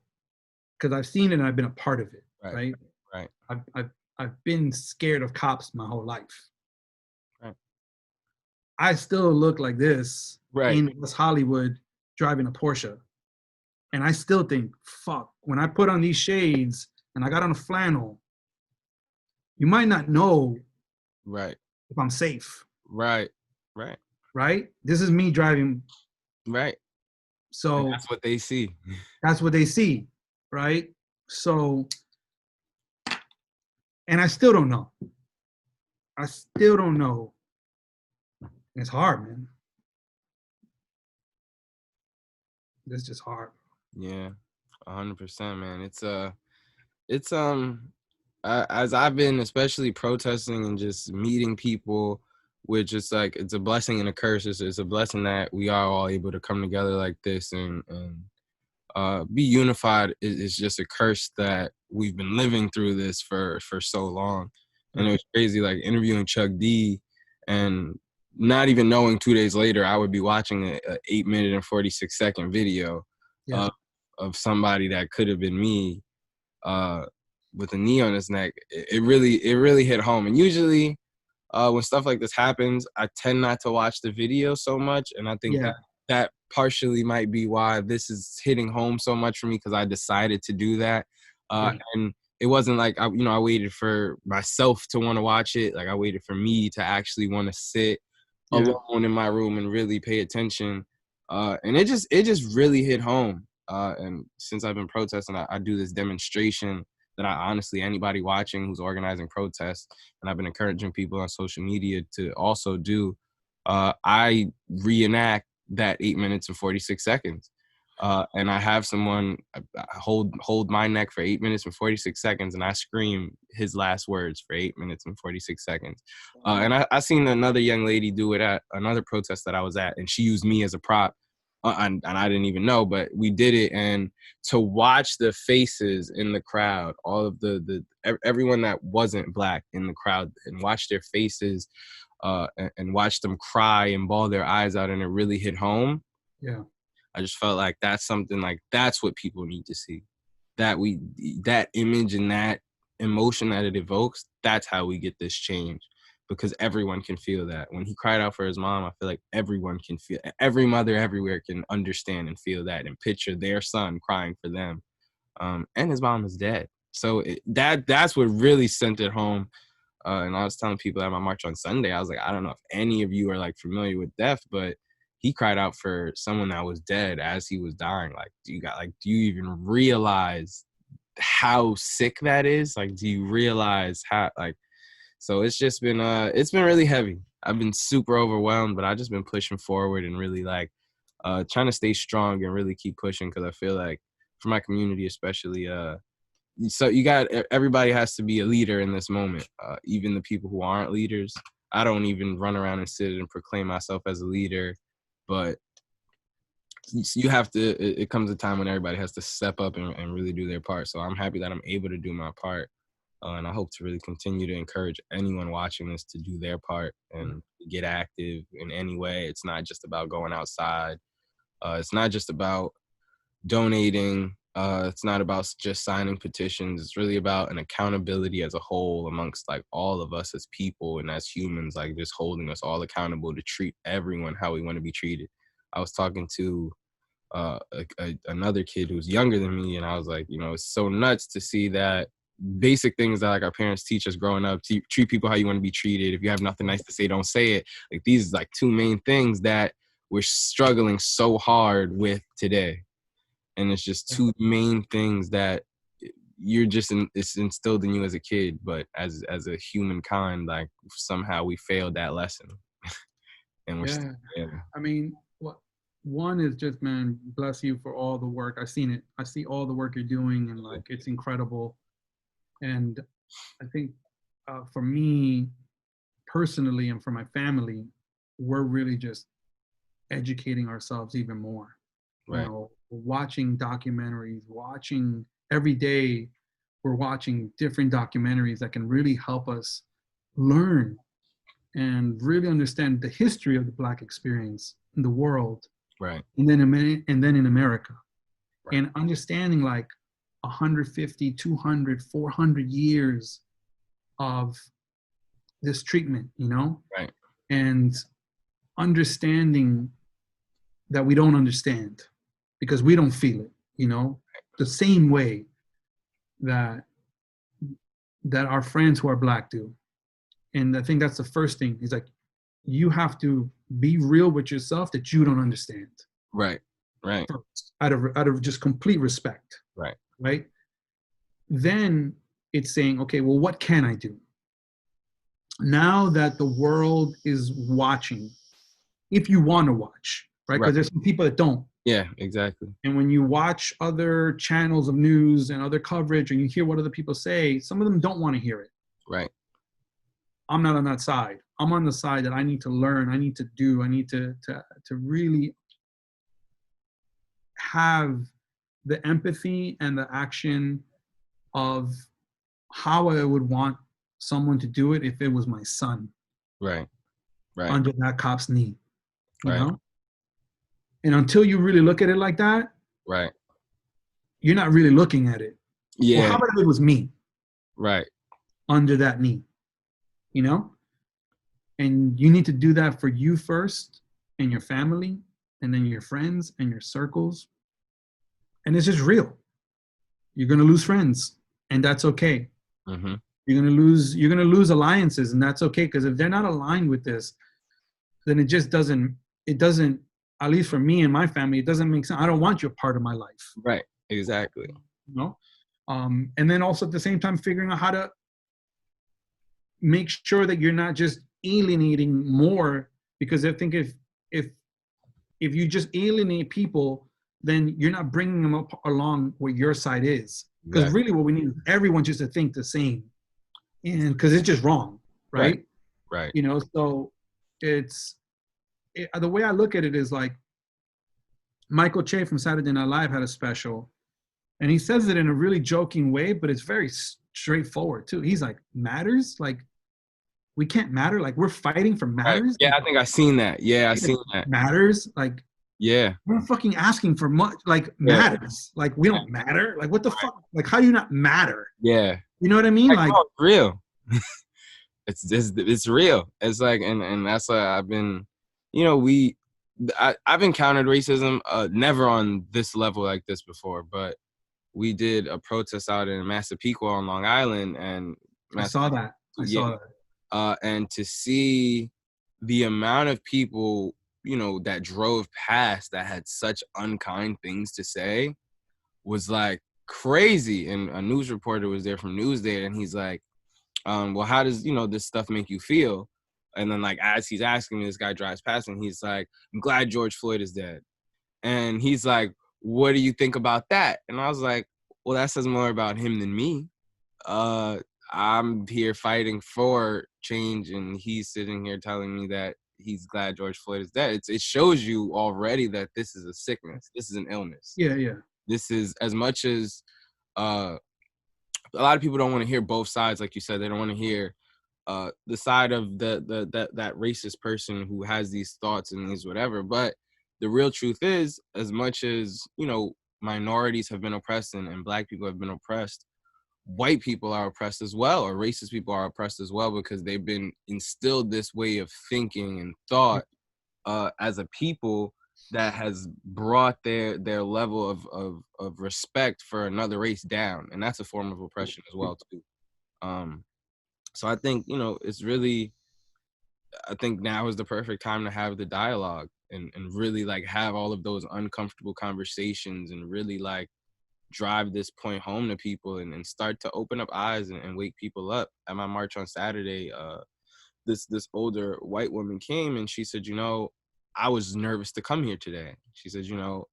because I've seen it and I've been a part of it, right, right? right, I've been scared of cops my whole life. right, I still look like this right, in West Hollywood driving a Porsche. And I still think, fuck, when I put on these shades and I got on a flannel, you might not know right, if I'm safe, right, right, right? This is me driving. right. And So that's what they see. that's what they see, right? So, and I still don't know. I still don't know. It's hard, man. It's just hard. Yeah, 100%, man. It's as I've been especially protesting and just meeting people, which is like it's a blessing and a curse. It's a blessing that we are all able to come together like this and be unified. Is just a curse that we've been living through this for so long. And it Right. was crazy, like interviewing Chuck D, and not even knowing 2 days later I would be watching a 8 minute and 46 second video Yeah. of of somebody that could have been me uh, with a knee on his neck. It really hit home. And usually when stuff like this happens, I tend not to watch the video so much, and I think Yeah. that partially might be why this is hitting home so much for me, because I decided to do that. Yeah. And it wasn't like I waited for myself to want to watch it. Like I waited for me to actually want to sit Yeah. alone in my room and really pay attention. And it just really hit home. And since I've been protesting, I do this demonstration that I honestly, anybody watching who's organizing protests, and I've been encouraging people on social media to also do. I reenact that 8 minutes and 46 seconds. And I have someone hold my neck for 8 minutes and 46 seconds, and I scream his last words for 8 minutes and 46 seconds. And I seen another young lady do it at another protest that I was at, and she used me as a prop. And I didn't even know, but we did it. And to watch the faces in the crowd, all of everyone that wasn't Black in the crowd, and watch their faces and watch them cry and bawl their eyes out, and it really hit home. Yeah. I just felt like that's something, like that's what people need to see. That image and that emotion that it evokes, that's how we get this change. Because everyone can feel that. When he cried out for his mom, I feel like everyone can feel, every mother everywhere can understand and feel that and picture their son crying for them. And his mom is dead. So that's what really sent it home. And I was telling people at my march on Sunday, I was like, I don't know if any of you are like familiar with death, but he cried out for someone that was dead as he was dying. Like, do you even realize how sick that is? Like, do you realize how, like, so it's been really heavy. I've been super overwhelmed, but I've just been pushing forward and really like trying to stay strong and really keep pushing, because I feel like for my community especially, so you got, everybody has to be a leader in this moment, even the people who aren't leaders. I don't even run around and sit and proclaim myself as a leader, but you have to, it comes a time when everybody has to step up and really do their part. So I'm happy that I'm able to do my part. And I hope to really continue to encourage anyone watching this to do their part and get active in any way. It's not just about going outside. It's not just about donating. It's not about just signing petitions. It's really about an accountability as a whole amongst like all of us as people and as humans, like just holding us all accountable to treat everyone how we want to be treated. I was talking to another kid who's younger than me, and I was like, you know, it's so nuts to see that basic things that like our parents teach us growing up, treat people how you want to be treated. If you have nothing nice to say, don't say it. Like these like two main things that we're struggling so hard with today. And it's just two main things that you're just it's instilled in you as a kid, but as a humankind, like somehow we failed that lesson. And we're still, yeah. I mean, one is just, man, bless you for all the work. I've seen it. I see all the work you're doing, and like it's incredible. And I think for me personally and for my family, we're really just educating ourselves even more. Right. You know, watching documentaries, watching every day, we're watching different documentaries that can really help us learn and really understand the history of the Black experience in the world. Right. And then in America. Right. And understanding like 150, 200, 400 years of this treatment, you know? Right. And understanding that we don't understand because we don't feel it, you know, the same way that our friends who are Black do. And I think that's the first thing is like, you have to be real with yourself that you don't understand. Right. Right. First, out of just complete respect. Right. Right. Then it's saying, okay, well, what can I do? Now that the world is watching, if you want to watch, right? Because there's some people that don't. Yeah, exactly. And when you watch other channels of news and other coverage and you hear what other people say, some of them don't want to hear it. Right. I'm not on that side. I'm on the side that I need to learn, I need to do, I need to really have the empathy and the action of how I would want someone to do it if it was my son. Right. Right. Under that cop's knee. You right. know? And until you really look at it like that, right, you're not really looking at it. Yeah. Well, how about if it was me? Right. Under that knee. You know? And you need to do that for you first and your family and then your friends and your circles. And it's just real. You're going to lose friends and that's okay. Mm-hmm. You're going to lose alliances and that's okay. Because if they're not aligned with this, then it doesn't, at least for me and my family, it doesn't make sense. I don't want you a part of my life. Right. Exactly. You know? And then also at the same time, figuring out how to make sure that you're not just alienating more, because I think if you just alienate people, then you're not bringing them up along what your side is. Because really what we need is everyone just to think the same. And because it's just wrong, right? Right. You know, so the way I look at it is like Michael Che from Saturday Night Live had a special, and he says it in a really joking way, but it's very straightforward too. He's like, matters? Like, we can't matter? Like, we're fighting for matters? Right. Yeah, I think I've seen that. Yeah, I've seen that. Matters? Like, yeah. We're not fucking asking for much, like, matters. Like, we don't matter? Like, what the fuck? Like, how do you not matter? Yeah. You know what I mean? Like, oh, it's real. it's real. It's like, and that's why I've been, you know, I've encountered racism, never on this level like this before, but we did a protest out in Massapequa on Long Island, and I saw that. And to see the amount of people, you know, that drove past that had such unkind things to say was like crazy. And a news reporter was there from Newsday, and he's like, well, how does, you know, this stuff make you feel? And then, like, as he's asking me, this guy drives past and he's like, I'm glad George Floyd is dead. And he's like, what do you think about that? And I was like, well, that says more about him than me. Uh, I'm here fighting for change, and he's sitting here telling me that he's glad George Floyd is dead. It shows you already that this is a sickness. This is an illness. Yeah, yeah, This is as much as uh, a lot of people don't want to hear both sides, like you said. They don't want to hear the side of that racist person who has these thoughts and these whatever. But the real truth is, as much as minorities have been oppressed and black people have been oppressed, white people are oppressed as well, or racist people are oppressed as well, because they've been instilled this way of thinking and yeah, thought as a people that has brought their level of respect for another race down, and that's a form of oppression as well too. um so I think it's really, I think now is the perfect time to have the dialogue and really like have all of those uncomfortable conversations and really like drive this point home to people and start to open up eyes and wake people up. At my march on Saturday, this older white woman came and she said, I was nervous to come here today. She said,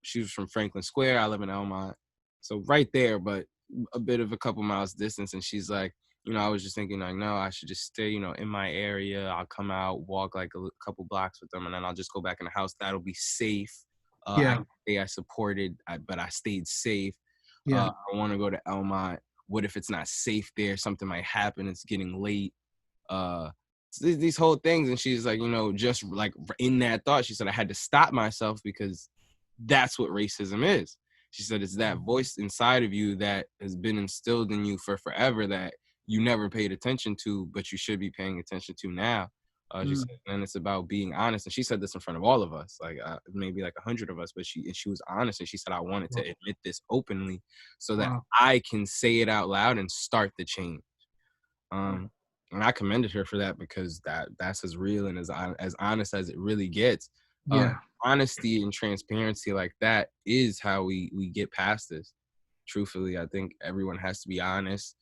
she was from Franklin Square. I live in Elmont. So right there, but a bit of a couple miles distance. And she's like, I was just thinking like, no, I should just stay, in my area. I'll come out, walk like a couple blocks with them, and then I'll just go back in the house. That'll be safe. I yeah, say I supported, but I stayed safe. yeah, I want to go to Elmont. What if it's not safe there? Something might happen. It's getting late. Uh, these whole things. And she's like, just like in that thought, she said, I had to stop myself because that's what racism is. She said, it's that voice inside of you that has been instilled in you for forever that you never paid attention to, but you should be paying attention to now. She mm, said, and it's about being honest. And she said this in front of all of us, like maybe like 100 of us, but she was honest. And she said, I wanted to wow, admit this openly so that wow, I can say it out loud and start the change. wow, Um, and I commended her for that, because that's as real and as honest as it really gets. Uh, yeah, Honesty and transparency like that is how we get past this. Truthfully, I think everyone has to be honest.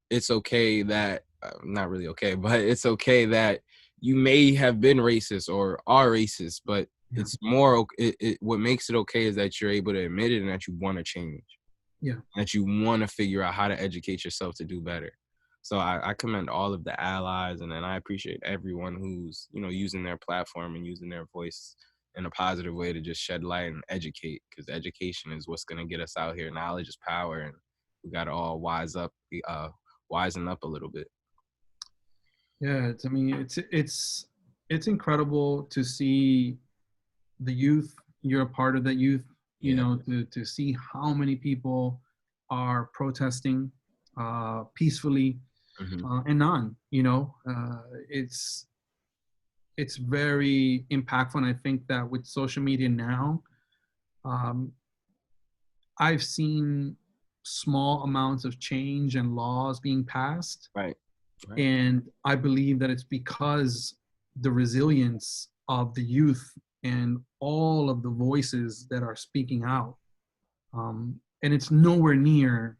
It's okay that not really okay, but it's okay that you may have been racist or are racist, but yeah, it's more what makes it okay is that you're able to admit it and that you want to change, yeah, that you want to figure out how to educate yourself to do better. So I commend all of the allies, and then I appreciate everyone who's using their platform and using their voice in a positive way to just shed light and educate, because education is what's going to get us out here. Knowledge is power, and we got to all wisen up a little bit. yeah. I mean, it's incredible to see the youth. You're a part of that youth. Yeah. To see how many people are protesting peacefully Hmm. and non. It's very impactful, and I think that with social media now, um, I've seen small amounts of change and laws being passed. Right. Right. And I believe that it's because the resilience of the youth and all of the voices that are speaking out. And it's nowhere near,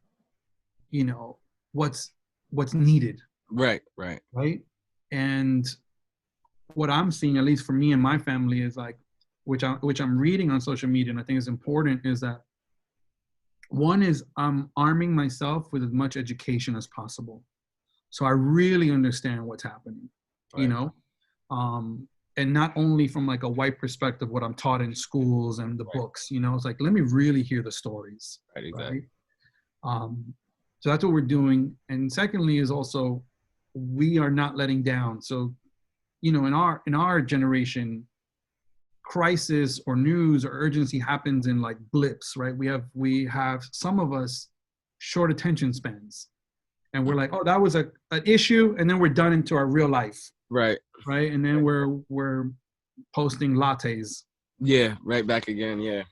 you know, what's needed, Right. Right. right? And what I'm seeing, at least for me and my family, is like, which I'm reading on social media, and I think is important, is that one is I'm arming myself with as much education as possible, so I really understand what's happening, you Right. know, and not only from like a white perspective, what I'm taught in schools and the Right. books. It's like, let me really hear the stories, Right. Exactly. right? So that's what we're doing. And secondly, is also we are not letting down. So in our generation, crisis or news or urgency happens in like blips, right? We have some of us short attention spans, and we're like, oh, that was an issue, and then we're done into our real life, Right. right? And then we're posting lattes. Yeah. Right back again. Yeah.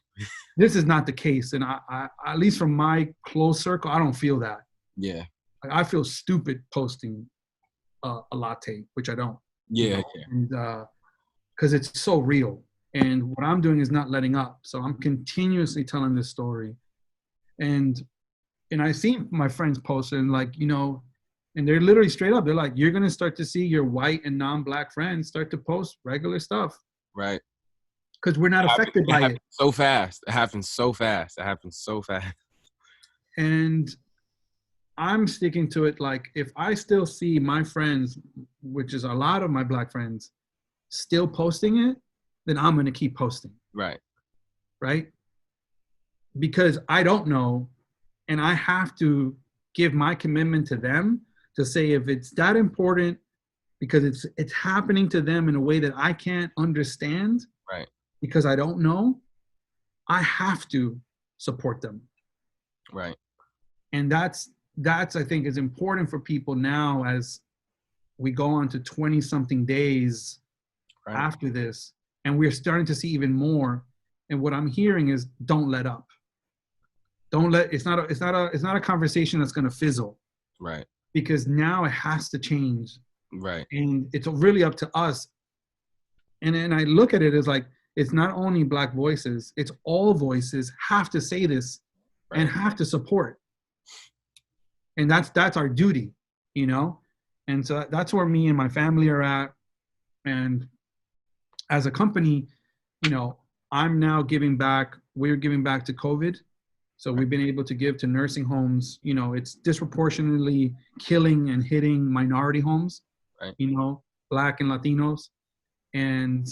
This is not the case, and I at least from my close circle, I don't feel that. Yeah. Like, I feel stupid posting a latte, which I don't, Yeah. Yeah. and because it's so real. And what I'm doing is not letting up. So I'm continuously telling this story, and I see my friends posting like, and they're literally straight up. They're like, you're gonna start to see your white and non-black friends start to post regular stuff Right. because we're not affected It by happens it. so fast. It happens so fast. It happens so fast. And I'm sticking to it. Like, if I still see my friends, which is a lot of my Black friends, still posting it, then I'm going to keep posting, Right. right? Because I don't know, and I have to give my commitment to them to say if it's that important because it's happening to them in a way that I can't understand Right. because I don't know, I have to support them. Right. And that's I think is important for people now as we go on to 20 something days Right. after this, and we're starting to see even more. And what I'm hearing is don't let up. Don't let it's not a conversation that's going to fizzle, Right. because now it has to change, Right. and it's really up to us. And I look at it as like it's not only Black voices, it's all voices have to say this and Right. have to support, and that's our duty, you know. And so that's where me and my family are at. And as a company, you know, I'm now giving back. We're giving back to COVID. So Right. we've been able to give to nursing homes. You know, it's disproportionately killing and hitting minority homes, Right. you know, Black and Latinos. And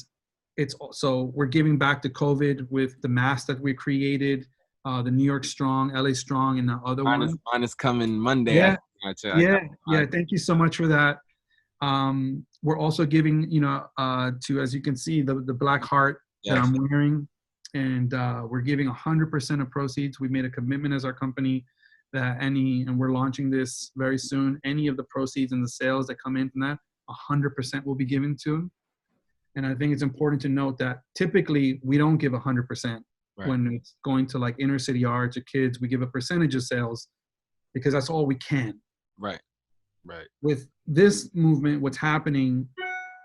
it's so we're giving back to COVID with the masks that we created, the New York Strong, LA Strong, and the other one. Mine is coming Monday. Yeah, I got yeah, yeah. mine. Thank you so much for that. We're also giving, you know, to, as you can see, the Black Heart that Yes. I'm wearing, and we're giving 100% of proceeds. We made a commitment as our company that and we're launching this very soon. Any of the proceeds and the sales that come in from that, 100% will be given to them. And I think it's important to note that typically we don't give 100% Right. when it's going to like inner city arts or kids. We give a percentage of sales because that's all we can. Right. Right. With this movement, what's happening,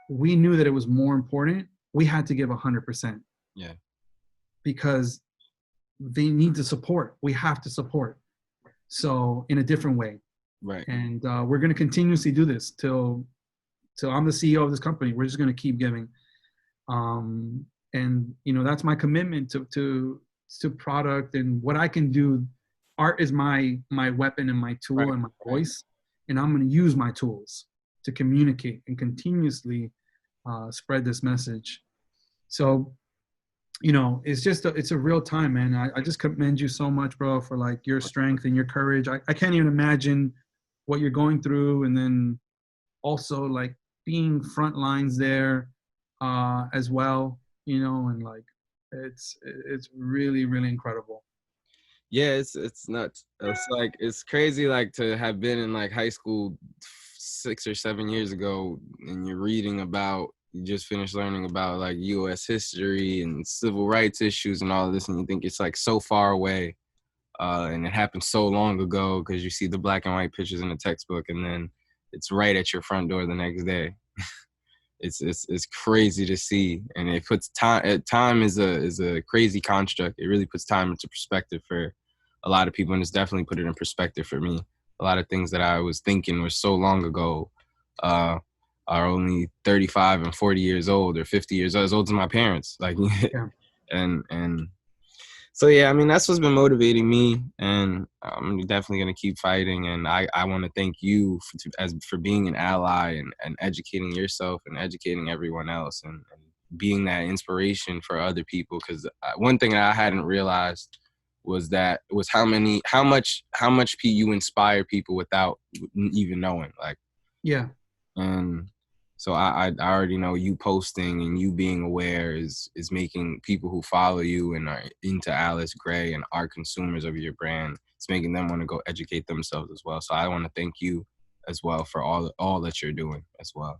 we knew that it was more important. We had to give 100% Yeah. because they need to support. We have to support. So in a different way. Right. And we're going to continuously do this till I'm the CEO of this company. We're just going to keep giving. And you know, that's my commitment to product and what I can do. Art is my weapon and my tool Right. and my Right. voice, and I'm going to use my tools to communicate and continuously spread this message. So, you know, it's a real time, man. I just commend you so much, bro, for like your strength and your courage. I can't even imagine what you're going through, and then also like being front lines there as well, you know, and like it's really really incredible. Yeah, it's nuts. It's like it's crazy like to have been in like high school 6 or 7 years ago, and you're reading about you just finished learning about like US history and civil rights issues and all of this, and you think it's like so far away. And it happened so long ago because you see the black and white pictures in the textbook, and then it's right at your front door the next day. It's crazy to see, and it puts time. Time is a crazy construct. It really puts time into perspective for a lot of people, and it's definitely put it in perspective for me. A lot of things that I was thinking were so long ago uh, are only 35 and 40 years old, or 50 years old, as old as my parents. Like, Yeah. and so yeah, I mean that's what's been motivating me, and I'm definitely gonna keep fighting. And I want to thank you for being an ally and educating yourself and educating everyone else, and being that inspiration for other people. Because one thing that I hadn't realized was how much you inspire people without even knowing. Like, Yeah. and so I already know you posting and you being aware is making people who follow you and are into Alice Gray and are consumers of your brand, it's making them want to go educate themselves as well. So I want to thank you as well for all that you're doing as well.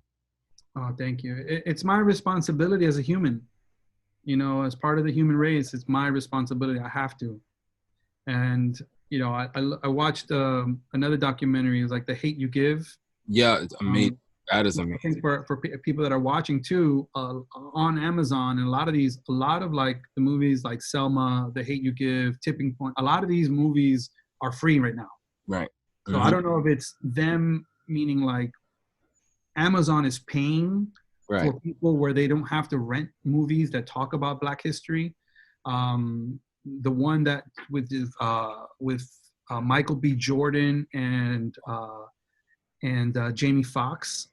Oh, thank you. It's my responsibility as a human, you know, as part of the human race. It's my responsibility. I have to. And you know, I watched another documentary. It's like The Hate You Give. Yeah, it's amazing. um, That is I think amazing. for people that are watching too, on Amazon, and a lot of like the movies like Selma, The Hate You Give, Tipping Point, a lot of these movies are free right now. Right. So I Hmm. don't know if it's them, meaning like Amazon is paying Right. for people where they don't have to rent movies that talk about Black history. The one that with Michael B. Jordan and Jamie Foxx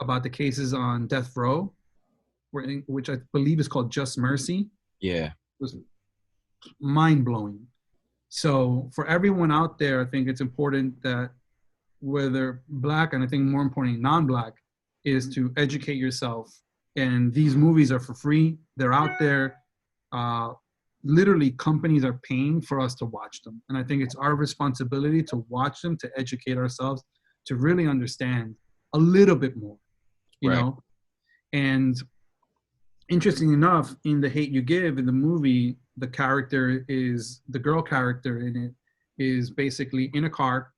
about the cases on death row, which I believe is called Just Mercy. Yeah. It was mind blowing. So for everyone out there, I think it's important that whether black, and I think more importantly non-black, is to educate yourself. And these movies are for free. They're out there. Literally, companies are paying for us to watch them. And I think it's our responsibility to watch them, to educate ourselves, to really understand a little bit more, you Right. know? And interesting enough, in The Hate You Give, in the movie, the girl character in it is basically in a car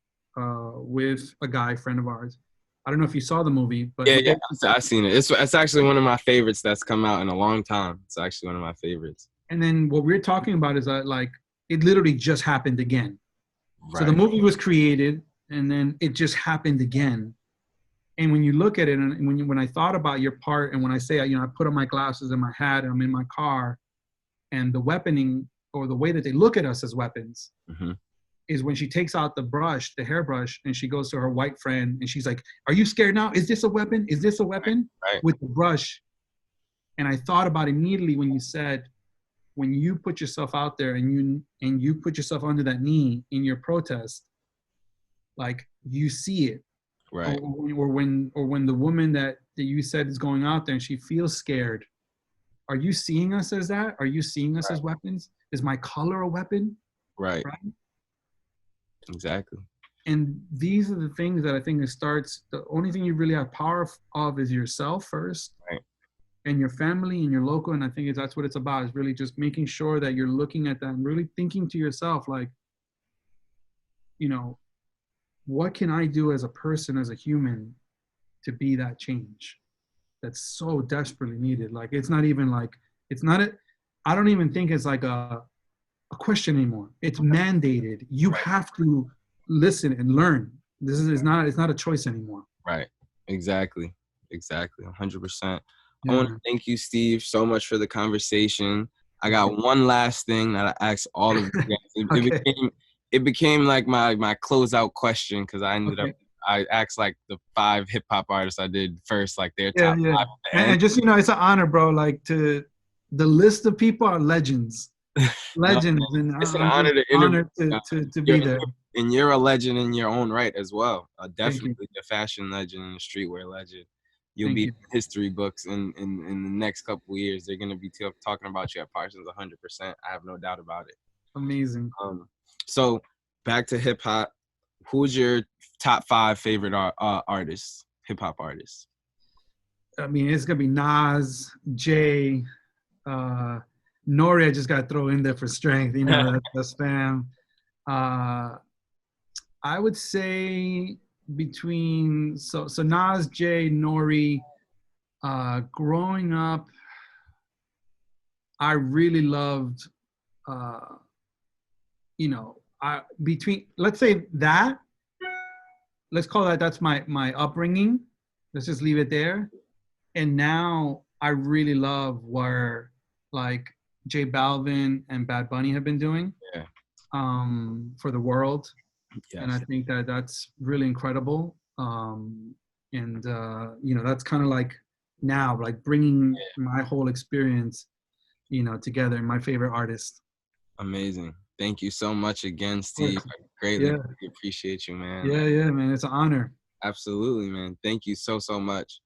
with a guy, friend of ours. I don't know if you saw the movie, but Yeah, yeah, I've seen it. It's actually one of my favorites that's come out in a long time. It's actually one of my favorites. And then what we're talking about is that, like, it literally just happened again. So the Right. movie was created, and then it just happened again. And when you look at it, and when I thought about your part, and when I say, I put on my glasses and my hat, and I'm in my car, and the weaponing, or the way that they look at us as weapons, Mm-hmm. is when she takes out the hairbrush, and she goes to her white friend, and she's like, "Are you scared now? Is this a weapon? Is this a weapon?" Right. With the brush. And I thought about immediately when you said, when you put yourself out there and you put yourself under that knee in your protest, like, you see it. Right. Or when the woman that you said is going out there and she feels scared, are you seeing us as that? Are you seeing us as weapons? Is my color a weapon? Right. Right. Exactly. And these are the things that I think the only thing you really have power of is yourself first. Right. And your family and your local. And I think that's what it's about, is really just making sure that you're looking at that and really thinking to yourself, like, what can I do as a person, as a human, to be that change that's so desperately needed? Like, it's not even like, I don't even think it's like a question anymore. It's mandated. You have to listen and learn. It's not a choice anymore. Right. Exactly. 100%. I Yeah. want to thank you, Steve, so much for the conversation. I Thank got one last thing that I asked all of you guys. Okay. It became like my closeout question, because Okay. I asked like the 5 hip hop artists I did first, like their Yeah, top yeah. 5 at the end. And just, it's an honor, bro. Like, the list of people are legends. No, Legends. And it's an I'm just honor to interview honored you. to You're, be there. and you're a legend in your own right as well. Thank you. Definitely a fashion legend and a streetwear legend. You'll Thank be you. in history books in the next couple of years. They're gonna be talking about you at Parsons 100%. I have no doubt about it. Amazing. So back to hip hop. Who's your top 5 favorite artists? Hip hop artists. I mean, it's gonna be Nas, Jay, Nori. I just got to throw in there for strength. That's fam. I would say between Nas, Jay, Nori. Growing up, I really loved, let's say that, let's call that's my upbringing. Let's just leave it there. And now I really love where, like, J Balvin and Bad Bunny have been doing, Yeah. For the world. Yes. And I think that's really incredible. That's kind of like now, like, bringing my whole experience, together, my favorite artist. Amazing. Thank you so much again, Steve. I greatly appreciate you, man. Yeah, man. It's an honor. Absolutely, man. Thank you so much.